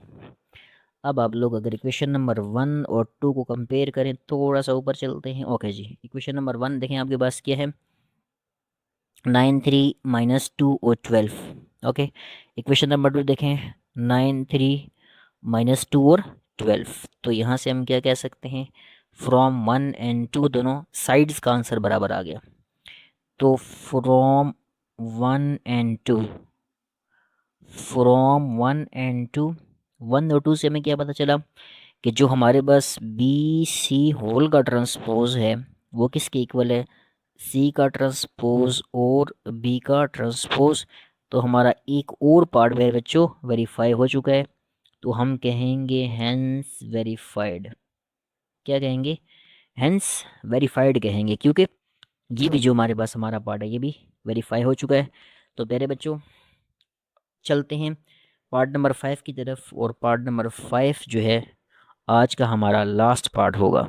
अब आप लोग अगर इक्वेशन नंबर 1 और 2 को कंपेयर करें, थोड़ा सा ऊपर चलते हैं। ओके जी, इक्वेशन नंबर 1 देखें आपके पास क्या है 9 3 माइनस 2 और 12। ओके, इक्वेशन नंबर 2 देखें 9 3 -2 और 12। तो यहाँ से हम क्या कह सकते हैं, फ्रॉम 1 एंड 2 दोनों साइड्स का आंसर बराबर आ गया। तो फ्रॉम 1 एंड 2, फ्रॉम 1 एंड 2, 1 और 2 से हमें क्या पता चला कि जो हमारे पास बी सी होल का ट्रांसपोज है वो किसके इक्वल है, सी का ट्रांसपोज और बी का ट्रांसपोज। तो हमारा एक और पार्ट मेरे बच्चों वेरीफाई हो चुका है, तो हम कहेंगे हैंस वेरीफाइड। क्या कहेंगे, हैंस वेरीफाइड कहेंगे, क्योंकि ये भी जो हमारे पास हमारा पार्ट है ये भी वेरीफाई हो चुका है। तो प्यारे बच्चों चलते हैं पार्ट नंबर 5 की तरफ, और पार्ट नंबर 5 जो है आज का हमारा लास्ट पार्ट होगा।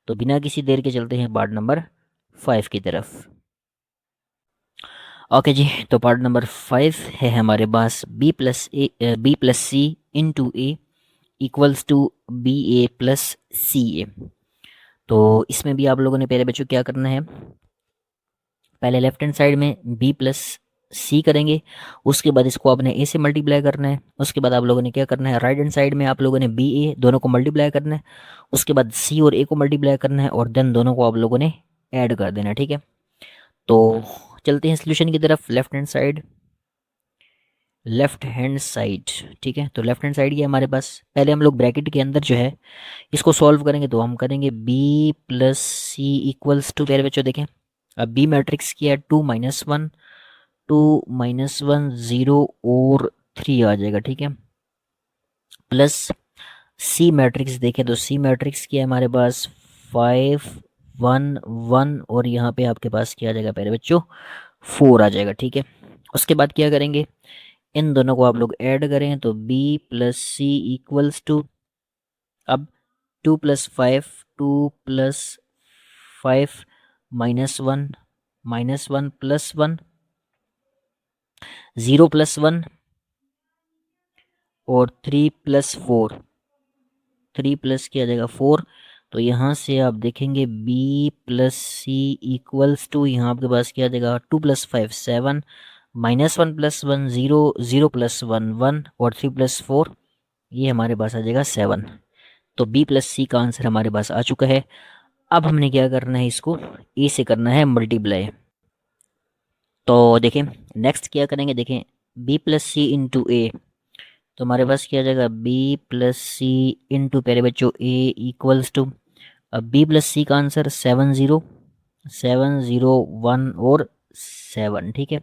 तो बिना किसी देर के चलते हैं पार्ट नंबर 5 की तरफ। ओके जी, तो पार्ट नंबर 5 है हमारे पास B plus C into A equals to B A plus C A. तो इसमें भी आप लोगों ने पहले बच्चों क्या करना है, पहले लेफ्ट हैंड साइड में बी प्लस सी करेंगे, उसके बाद इसको आपने ए से मल्टीप्लाई करना है। उसके बाद आप लोगों ने क्या करना है, राइट हैंड साइड में आप लोगों ने बी ए दोनों को मल्टीप्लाई करना है, उसके बाद सी और ए को मल्टीप्लाई करना है और देन दोनों को आप लोगों ने ऐड कर देना है, ठीक है। तो चलते हैं सोल्यूशन की तरफ, left hand side, left hand side, ठीक है। तो लेफ्ट हैंड साइड की हमारे पास पहले हम लोग ब्रैकेट के अंदर जो है इसको सॉल्व करेंगे, तो हम करेंगे B plus C equals to, पहले बच्चों देखें अब बी मैट्रिक्स की है 2 माइनस 1, 2 माइनस 1 0 और 3 आ जाएगा, ठीक है। प्लस सी मैट्रिक्स देखें तो सी मैट्रिक्स की है हमारे पास 5 1 1 और यहाँ पे आपके पास क्या आ जाएगा पहले बच्चों 4 आ जाएगा, ठीक है। उसके बाद क्या करेंगे, इन दोनों को आप लोग ऐड करें तो b plus C equals to, अब 2 plus 5, 2 plus 5 minus one plus 1, 0 plus 1 और 3 प्लस 4, 3 प्लस क्या आ जाएगा 4। तो यहाँ से आप देखेंगे b plus C equals to, यहाँ आपके पास क्या आ जाएगा 2 प्लस 5 7, -1 प्लस 1 0, 0 प्लस 1 1 और 3 प्लस 4 ये हमारे पास आ जाएगा 7। तो b प्लस सी का आंसर हमारे पास आ चुका है। अब हमने क्या करना है, इसको ए से करना है मल्टीप्लाई। तो देखें नेक्स्ट क्या करेंगे, देखें b प्लस सी इंटू ए, तो हमारे पास क्या आ जाएगा b प्लस सी इंटू पहले बच्चों a इक्वल्स टू, अब b प्लस सी का आंसर 7 0 7 0 1 और 7, ठीक है।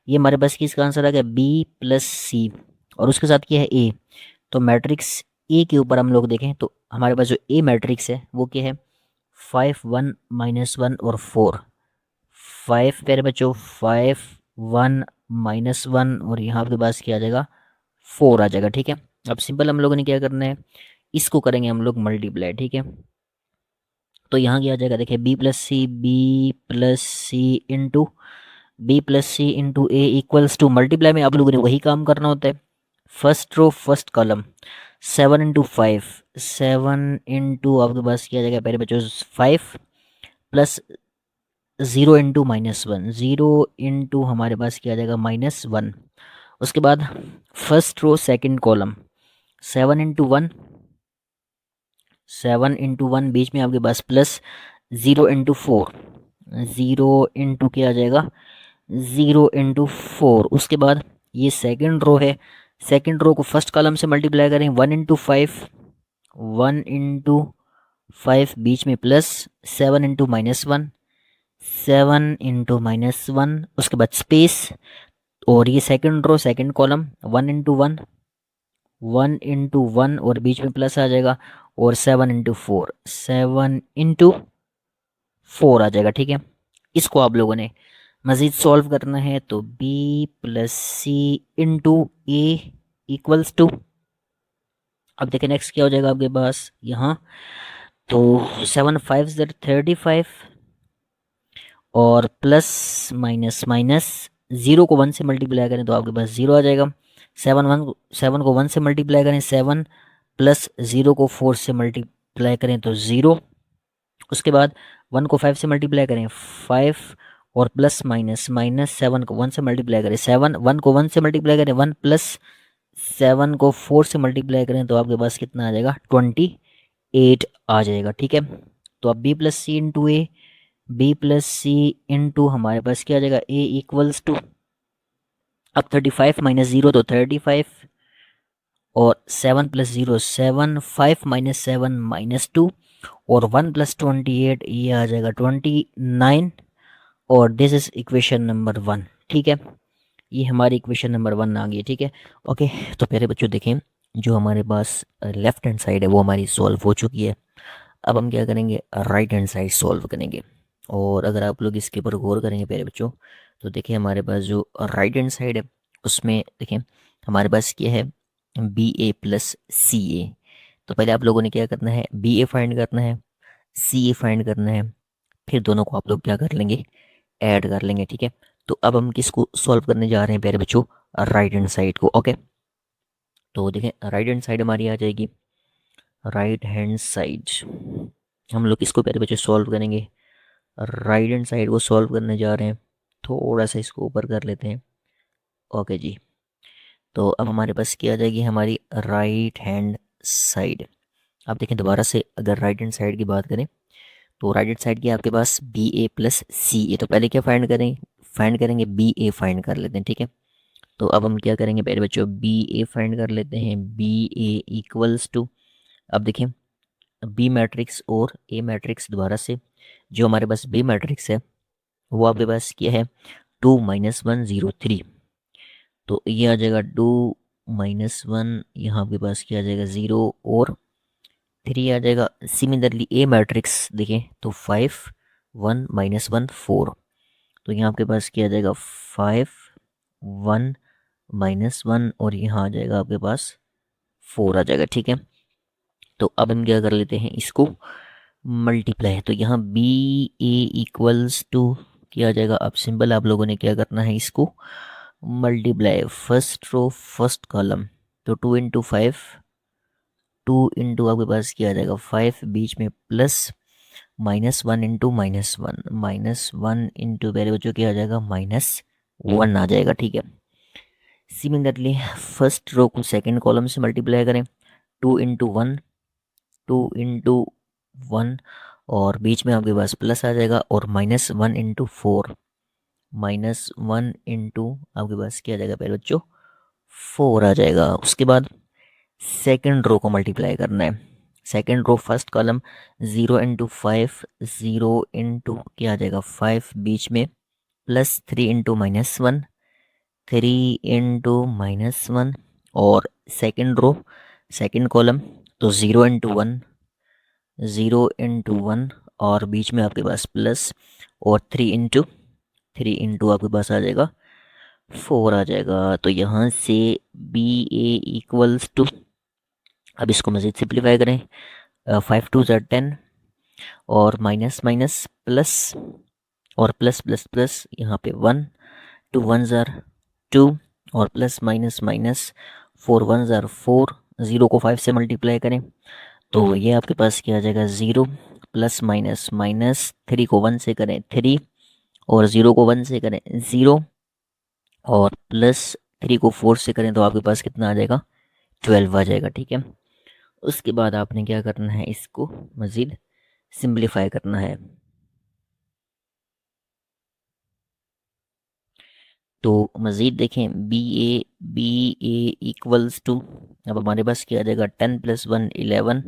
ये हमारे पास किसका आंसर आ गया b प्लस सी, और उसके साथ क्या है a। तो मैट्रिक्स ए के ऊपर हम लोग देखें तो हमारे पास जो ए मैट्रिक्स है वो क्या है 5 1 -1 और 4, 5 प्यारे बच्चों 5 1 -1 और यहाँ आपके पास क्या आ जाएगा 4 आ जाएगा, ठीक है। अब सिंपल हम लोगों ने क्या करना है, इसको करेंगे हम लोग मल्टीप्लाई, ठीक है। तो यहाँ क्या आ जाएगा, देखिए B plus C into A equals to, multiply में आप लोगों ने वही काम करना होता है, first row first column 7 into 5, 7 into आपके पास क्या आ जाएगा पहले बच्चों 5 प्लस 0 इंटू -1, 0 इंटू हमारे पास क्या आ जाएगा -1। उसके बाद first row second column 7 into 1, 7 into 1 बीच में आपके पास प्लस 0 इंटू 4, 0 इंटू क्या आ जाएगा 0 इंटू 4। उसके बाद ये सेकंड रो है, सेकंड रो को फर्स्ट कॉलम से मल्टीप्लाई करें 1 इंटू 5, 1 इंटू 5 बीच में प्लस 7 इंटू -1, 7 इंटू -1। उसके बाद स्पेस, और ये second row second column 1 into 1, 1 into 1 और बीच में प्लस आ जाएगा, और 7 इंटू 4, 7 इंटू 4 आ जाएगा, ठीक है। इसको आप लोगों ने मज़ीद सॉल्व करना है तो B plus C into A equals to, अब देखिए नेक्स्ट क्या हो जाएगा आपके पास यहाँ, तो 7 5 और प्लस माइनस माइनस, 0 को 1 से मल्टीप्लाई करें तो आपके पास 0 आ जाएगा। 7 को 1 से मल्टीप्लाई करें 7, प्लस 0 को 4 से मल्टीप्लाई करें तो 0। उसके बाद 1 को 5 से मल्टीप्लाई करें 5, और प्लस माइनस माइनस 7 को 1 से मल्टीप्लाई करें 7, 1 को 1 से मल्टीप्लाई करें 1, प्लस 7 को 4 से मल्टीप्लाई करें तो आपके पास कितना आ जाएगा 28 आ जाएगा। ठीक है, तो अब बी प्लस सी इंटू ए, बी प्लस सी इंटू हमारे पास क्या आ जाएगा ए इक्वल्स टू, अब 35 माइनस 0 तो 35, और 7 प्लस 0 7, 5 माइनस 7 -2, और 1 प्लस 28 ये आ जाएगा 29, और दिस इज इक्वेशन नंबर 1। ठीक है, ये हमारी इक्वेशन नंबर 1 आ गई। ठीक है, ओके। तो प्यारे बच्चों देखें, जो हमारे पास लेफ्ट हैंड साइड है वो हमारी सॉल्व हो चुकी है। अब हम क्या करेंगे, राइट हैंड साइड सॉल्व करेंगे। और अगर आप लोग इसके ऊपर गौर करेंगे प्यारे बच्चों, तो देखिए हमारे पास जो राइट हैंड साइड है उसमें देखें हमारे पास क्या है, B A plus C A. तो पहले आप लोगों ने क्या करना है, बी ए फाइंड करना है, सी ए फाइंड करना है, फिर दोनों को आप लोग क्या कर लेंगे, ऐड कर लेंगे। ठीक है, तो अब हम किसको सॉल्व करने जा रहे हैं प्यारे बच्चों, राइट हैंड साइड को। ओके, तो देखें राइट हैंड साइड हमारी आ जाएगी, राइट हैंड साइड हम लोग किसको प्यारे बच्चों सॉल्व करेंगे, राइट हैंड साइड को सॉल्व करने जा रहे हैं। थोड़ा सा इसको ऊपर कर लेते हैं। ओके जी, तो अब हमारे पास क्या आ जाएगी, हमारी राइट हैंड साइड। आप देखें दोबारा से, अगर राइट हैंड साइड की बात करें तो राइट हैंड साइड की आपके पास B A plus C A. तो पहले क्या फाइंड करेंगे बी ए फाइंड कर लेते हैं। ठीक है, तो अब हम क्या करेंगे पहले बच्चों, बी ए फाइंड कर लेते हैं, बी ए इक्वल्स टू, अब देखें बी मैट्रिक्स और ए मैट्रिक्स दोबारा से, जो हमारे पास बी मैट्रिक्स है वो आपके पास क्या है, 2 - 1 0 3। तो ये आ जाएगा 2 - 1, यहाँ आपके पास क्या आ जाएगा 0 और 3 आ जाएगा। सिमिलरली ए मैट्रिक्स देखें तो 5 1 - 1 4, तो यहाँ आपके पास क्या आ जाएगा 5 1 - 1, और यहाँ आ जाएगा आपके पास 4 आ जाएगा। ठीक है, तो अब हम क्या कर लेते हैं, इसको मल्टीप्लाई। तो यहाँ बी ए इक्वल्स टू क्या आ जाएगा, अब सिंपल आप लोगों ने क्या करना है, इसको multiply, first row first column, तो 2 × 5, 2 आपके पास क्या आ जाएगा 5, बीच में प्लस, -1 × -1, -1 इंटू मेरे बच्चों क्या आ जाएगा -1 आ जाएगा। ठीक है, सिमिलरली फर्स्ट रो को सेकंड कॉलम से मल्टीप्लाई करें, 2 × 1, 2 × 1, और बीच में आपके पास प्लस आ जाएगा, और -1 × 4, -1 इंटू आपके पास क्या आ जाएगा पहले बच्चों 4 आ जाएगा। उसके बाद सेकंड रो को मल्टीप्लाई करना है, सेकंड रो फर्स्ट कॉलम, 0 × 5, 0 क्या आ जाएगा 5, बीच में प्लस 3 × -1, 3 × -1, और सेकंड रो सेकंड कॉलम, तो 0 × 1, 0 × 1, और बीच में आपके पास प्लस, और 3 × आपके पास आ जाएगा 4 आ जाएगा। तो यहाँ से बी ए इक्वल्स टू, अब इसको मज़ीद सिंप्लीफाई करें, 5 2 10, और माइनस माइनस प्लस, और प्लस प्लस प्लस, यहाँ पे 1 2 1 2, और प्लस माइनस माइनस 4 1 4, 0 को 5 से मल्टीप्लाई करें तो ये आपके पास क्या आ जाएगा 0, प्लस माइनस माइनस, 3 को 1 से करें 3, और 0 को 1 से करें 0, और प्लस 3 को 4 से करें तो आपके पास कितना आ जाएगा 12 आ जाएगा। ठीक है, उसके बाद आपने क्या करना है, इसको मज़ीद सिंप्लीफाई करना है। तो मज़ीद देखें बी ए इक्वल्स टू, अब हमारे पास क्या आ जाएगा 10 + 1 11,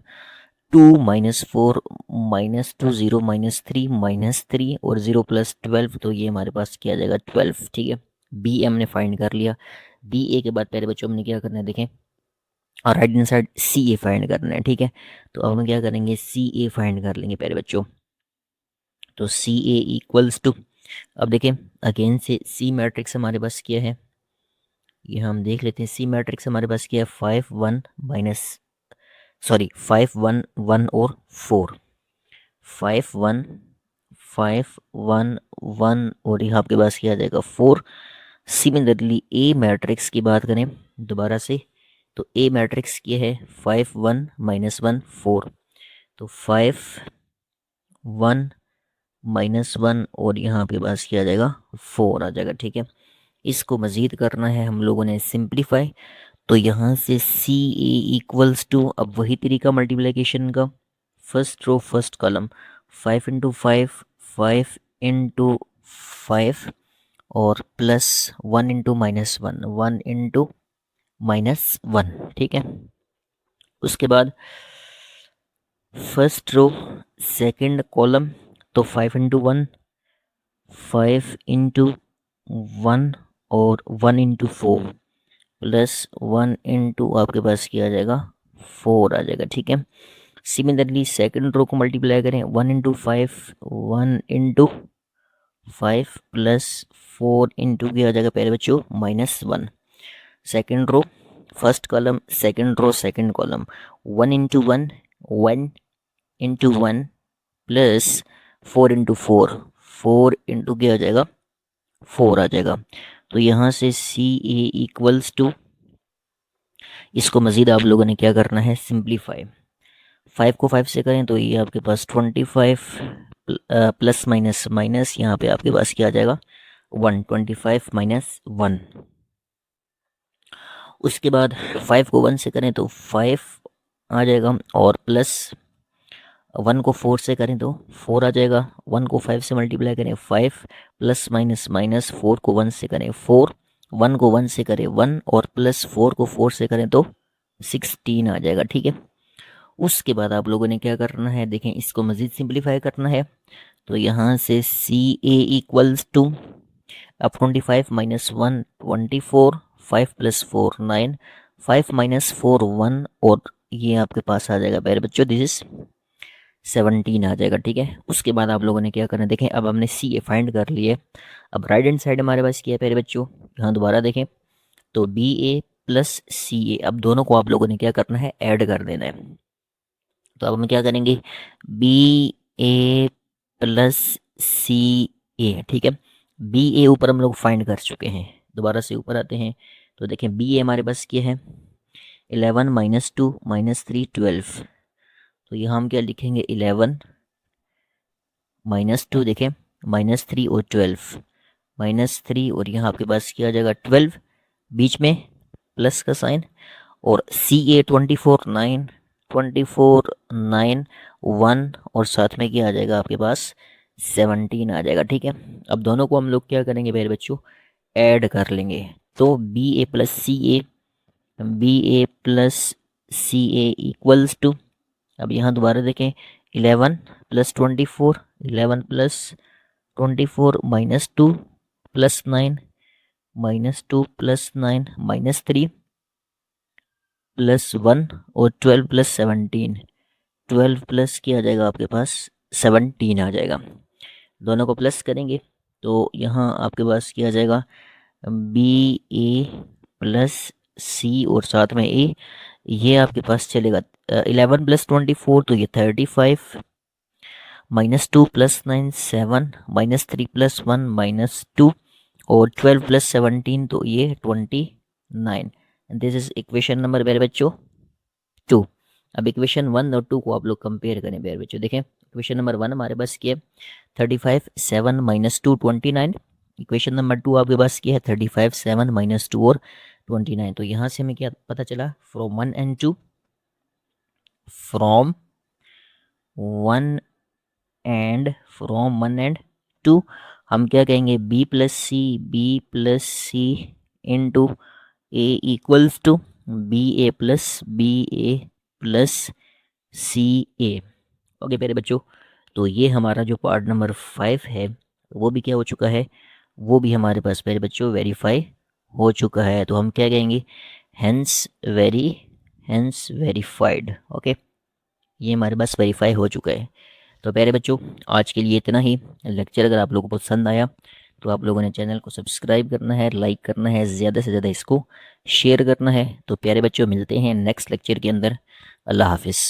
2 - 4 -2 0 -3 -3, और 0 + 12, तो ये हमारे पास क्या आ जाएगा 12। ठीक है, बी हमने फाइंड कर लिया। बी ए के बाद पहले बच्चों हमने क्या करना है, देखें और राइट हैंड साइड सी ए फाइंड करना है। ठीक है, तो अब हम क्या करेंगे, सी ए फाइंड कर लेंगे पहले बच्चों। तो सी ए इक्वल्स टू, अब देखिए अगेन से सी मैट्रिक्स हमारे पास क्या है, ये हम देख लेते हैं। सी मैट्रिक्स हमारे पास क्या है, 5 1 1 और 4, 5 1 5 1 1 और यहाँ आपके पास क्या आ जाएगा 4। सिमिलरली ए मैट्रिक्स की बात करें दोबारा से, तो ए मैट्रिक्स क्या है 5 1 -1 4, तो 5 1 -1 और यहाँ आपके पास क्या आ जाएगा 4 आ जाएगा। ठीक है, इसको मज़ीद करना है हम लोगों ने सिंप्लीफाई, तो यहाँ से सी ए इक्वल्स टू, अब वही तरीका मल्टीप्लिकेशन का, फर्स्ट रो फर्स्ट कॉलम, 5 × 5 5 × 5 और प्लस 1 × -1 1 × -1। ठीक है, उसके बाद फर्स्ट रो सेकंड कॉलम, तो 5 × 1 5 × 1 और 1 × 4 प्लस 1 × आपके पास क्या आ जाएगा 4 आ जाएगा। ठीक है, सिमिलरली सेकंड रो को मल्टीप्लाई करें, 1 × 5 प्लस 4 इंटू क्या आ जाएगा पहले बच्चों -1। Second row first column, second row second column, 1 × 1 plus 4 × 4 4 इंटू क्या आ जाएगा 4 आ जाएगा। तो यहाँ से सी ए इक्वल्स टू, इसको मज़ीद आप लोगों ने क्या करना है सिंप्लीफाई, 5 को 5 से करें तो ये आपके पास 25 प्लस माइनस माइनस यहाँ पे आपके पास क्या आ जाएगा 125 -1। उसके बाद 5 को 1 से करें तो 5 आ जाएगा और प्लस 1 को 4 से करें तो 4 आ जाएगा। 1 को 5 से मल्टीप्लाई करें 5 प्लस माइनस माइनस 4 को 1 से करें 4, 1 को 1 से करें 1 और प्लस 4 को 4 से करें तो 16 आ जाएगा। ठीक है, उसके बाद आप लोगों ने क्या करना है, देखें इसको मज़ीद सिंप्लीफाई करना है, तो यहाँ से सी ए इक्वल्स टू, अब 25 -1 24, 5 + 4 9, 5 - 4 1 और ये आपके पास आ जाएगा पहले बच्चों दिस इज 17 आ जाएगा। ठीक है, उसके बाद आप लोगों ने क्या करना है, देखें अब हमने सी ए फाइंड कर लिए। अब राइट हैंड साइड हमारे पास क्या है पहले बच्चों, यहाँ दोबारा देखें तो बी ए प्लस सी ए, अब दोनों को आप लोगों ने क्या करना है ऐड कर देना है। तो अब हम क्या करेंगे बी ए प्लस सी ए। ठीक है, बी ए ऊपर हम लोग फाइंड कर चुके हैं, दोबारा से ऊपर आते हैं तो देखें बी ए हमारे पास क्या है 11 -2 -3 12, तो यहाँ हम क्या लिखेंगे 11 -2, देखें -3 और 12, -3 और यहाँ आपके पास क्या आ जाएगा 12, बीच में प्लस का साइन, और सी ए 24 9 24 9 1 और साथ में क्या आ जाएगा आपके पास 17 आ जाएगा। ठीक है, अब दोनों को हम लोग क्या करेंगे मेरे बच्चों ऐड कर लेंगे, तो B A plus C A equals to, अब यहाँ दोबारा देखें 11 + 24 11 + 24 -2 + 9 -2 + 9 -3 +1 और 12 + 17, 12 प्लस क्या आ जाएगा आपके पास 17 आ जाएगा। दोनों को प्लस करेंगे तो यहाँ आपके पास क्या आ जाएगा बी ए प्लस सी और साथ में ए, ये आपके पास चलेगा 11 + 24 तो ये 35, -2 + 9 7, -3 + 1 -2 और 12 + 17 तो ये 29। दिस इज इक्वेशन नंबर मेरे बच्चों 2। अब इक्वेशन 1 और 2 को आप लोग कंपेयर करें मेरे बच्चों, देखें इक्वेशन नंबर 1 हमारे पास क्या है 35 7 -2 29, इक्वेशन नंबर 2 आपके पास क्या है 35 7 -2 और 29। तो यहाँ से हमें क्या पता चला फ्रॉम 1 and 2, फ्रॉम 1 and 2 हम क्या कहेंगे B plus C into A equals to B A plus C A. Okay मेरे बच्चों, तो ये हमारा जो पार्ट नंबर 5 है वो भी क्या हो चुका है, वो भी हमारे पास मेरे बच्चों वेरीफाई हो चुका है। तो हम क्या कहेंगे हेंस वेरीफाइड। ओके, ये हमारे पास वेरीफाई हो चुका है। तो प्यारे बच्चों, आज के लिए इतना ही। लेक्चर अगर आप लोगों को पसंद आया तो आप लोगों ने चैनल को सब्सक्राइब करना है, लाइक करना है, ज़्यादा से ज़्यादा इसको शेयर करना है। तो प्यारे बच्चों, मिलते हैं नेक्स्ट लेक्चर के अंदर। अल्लाह हाफिज़।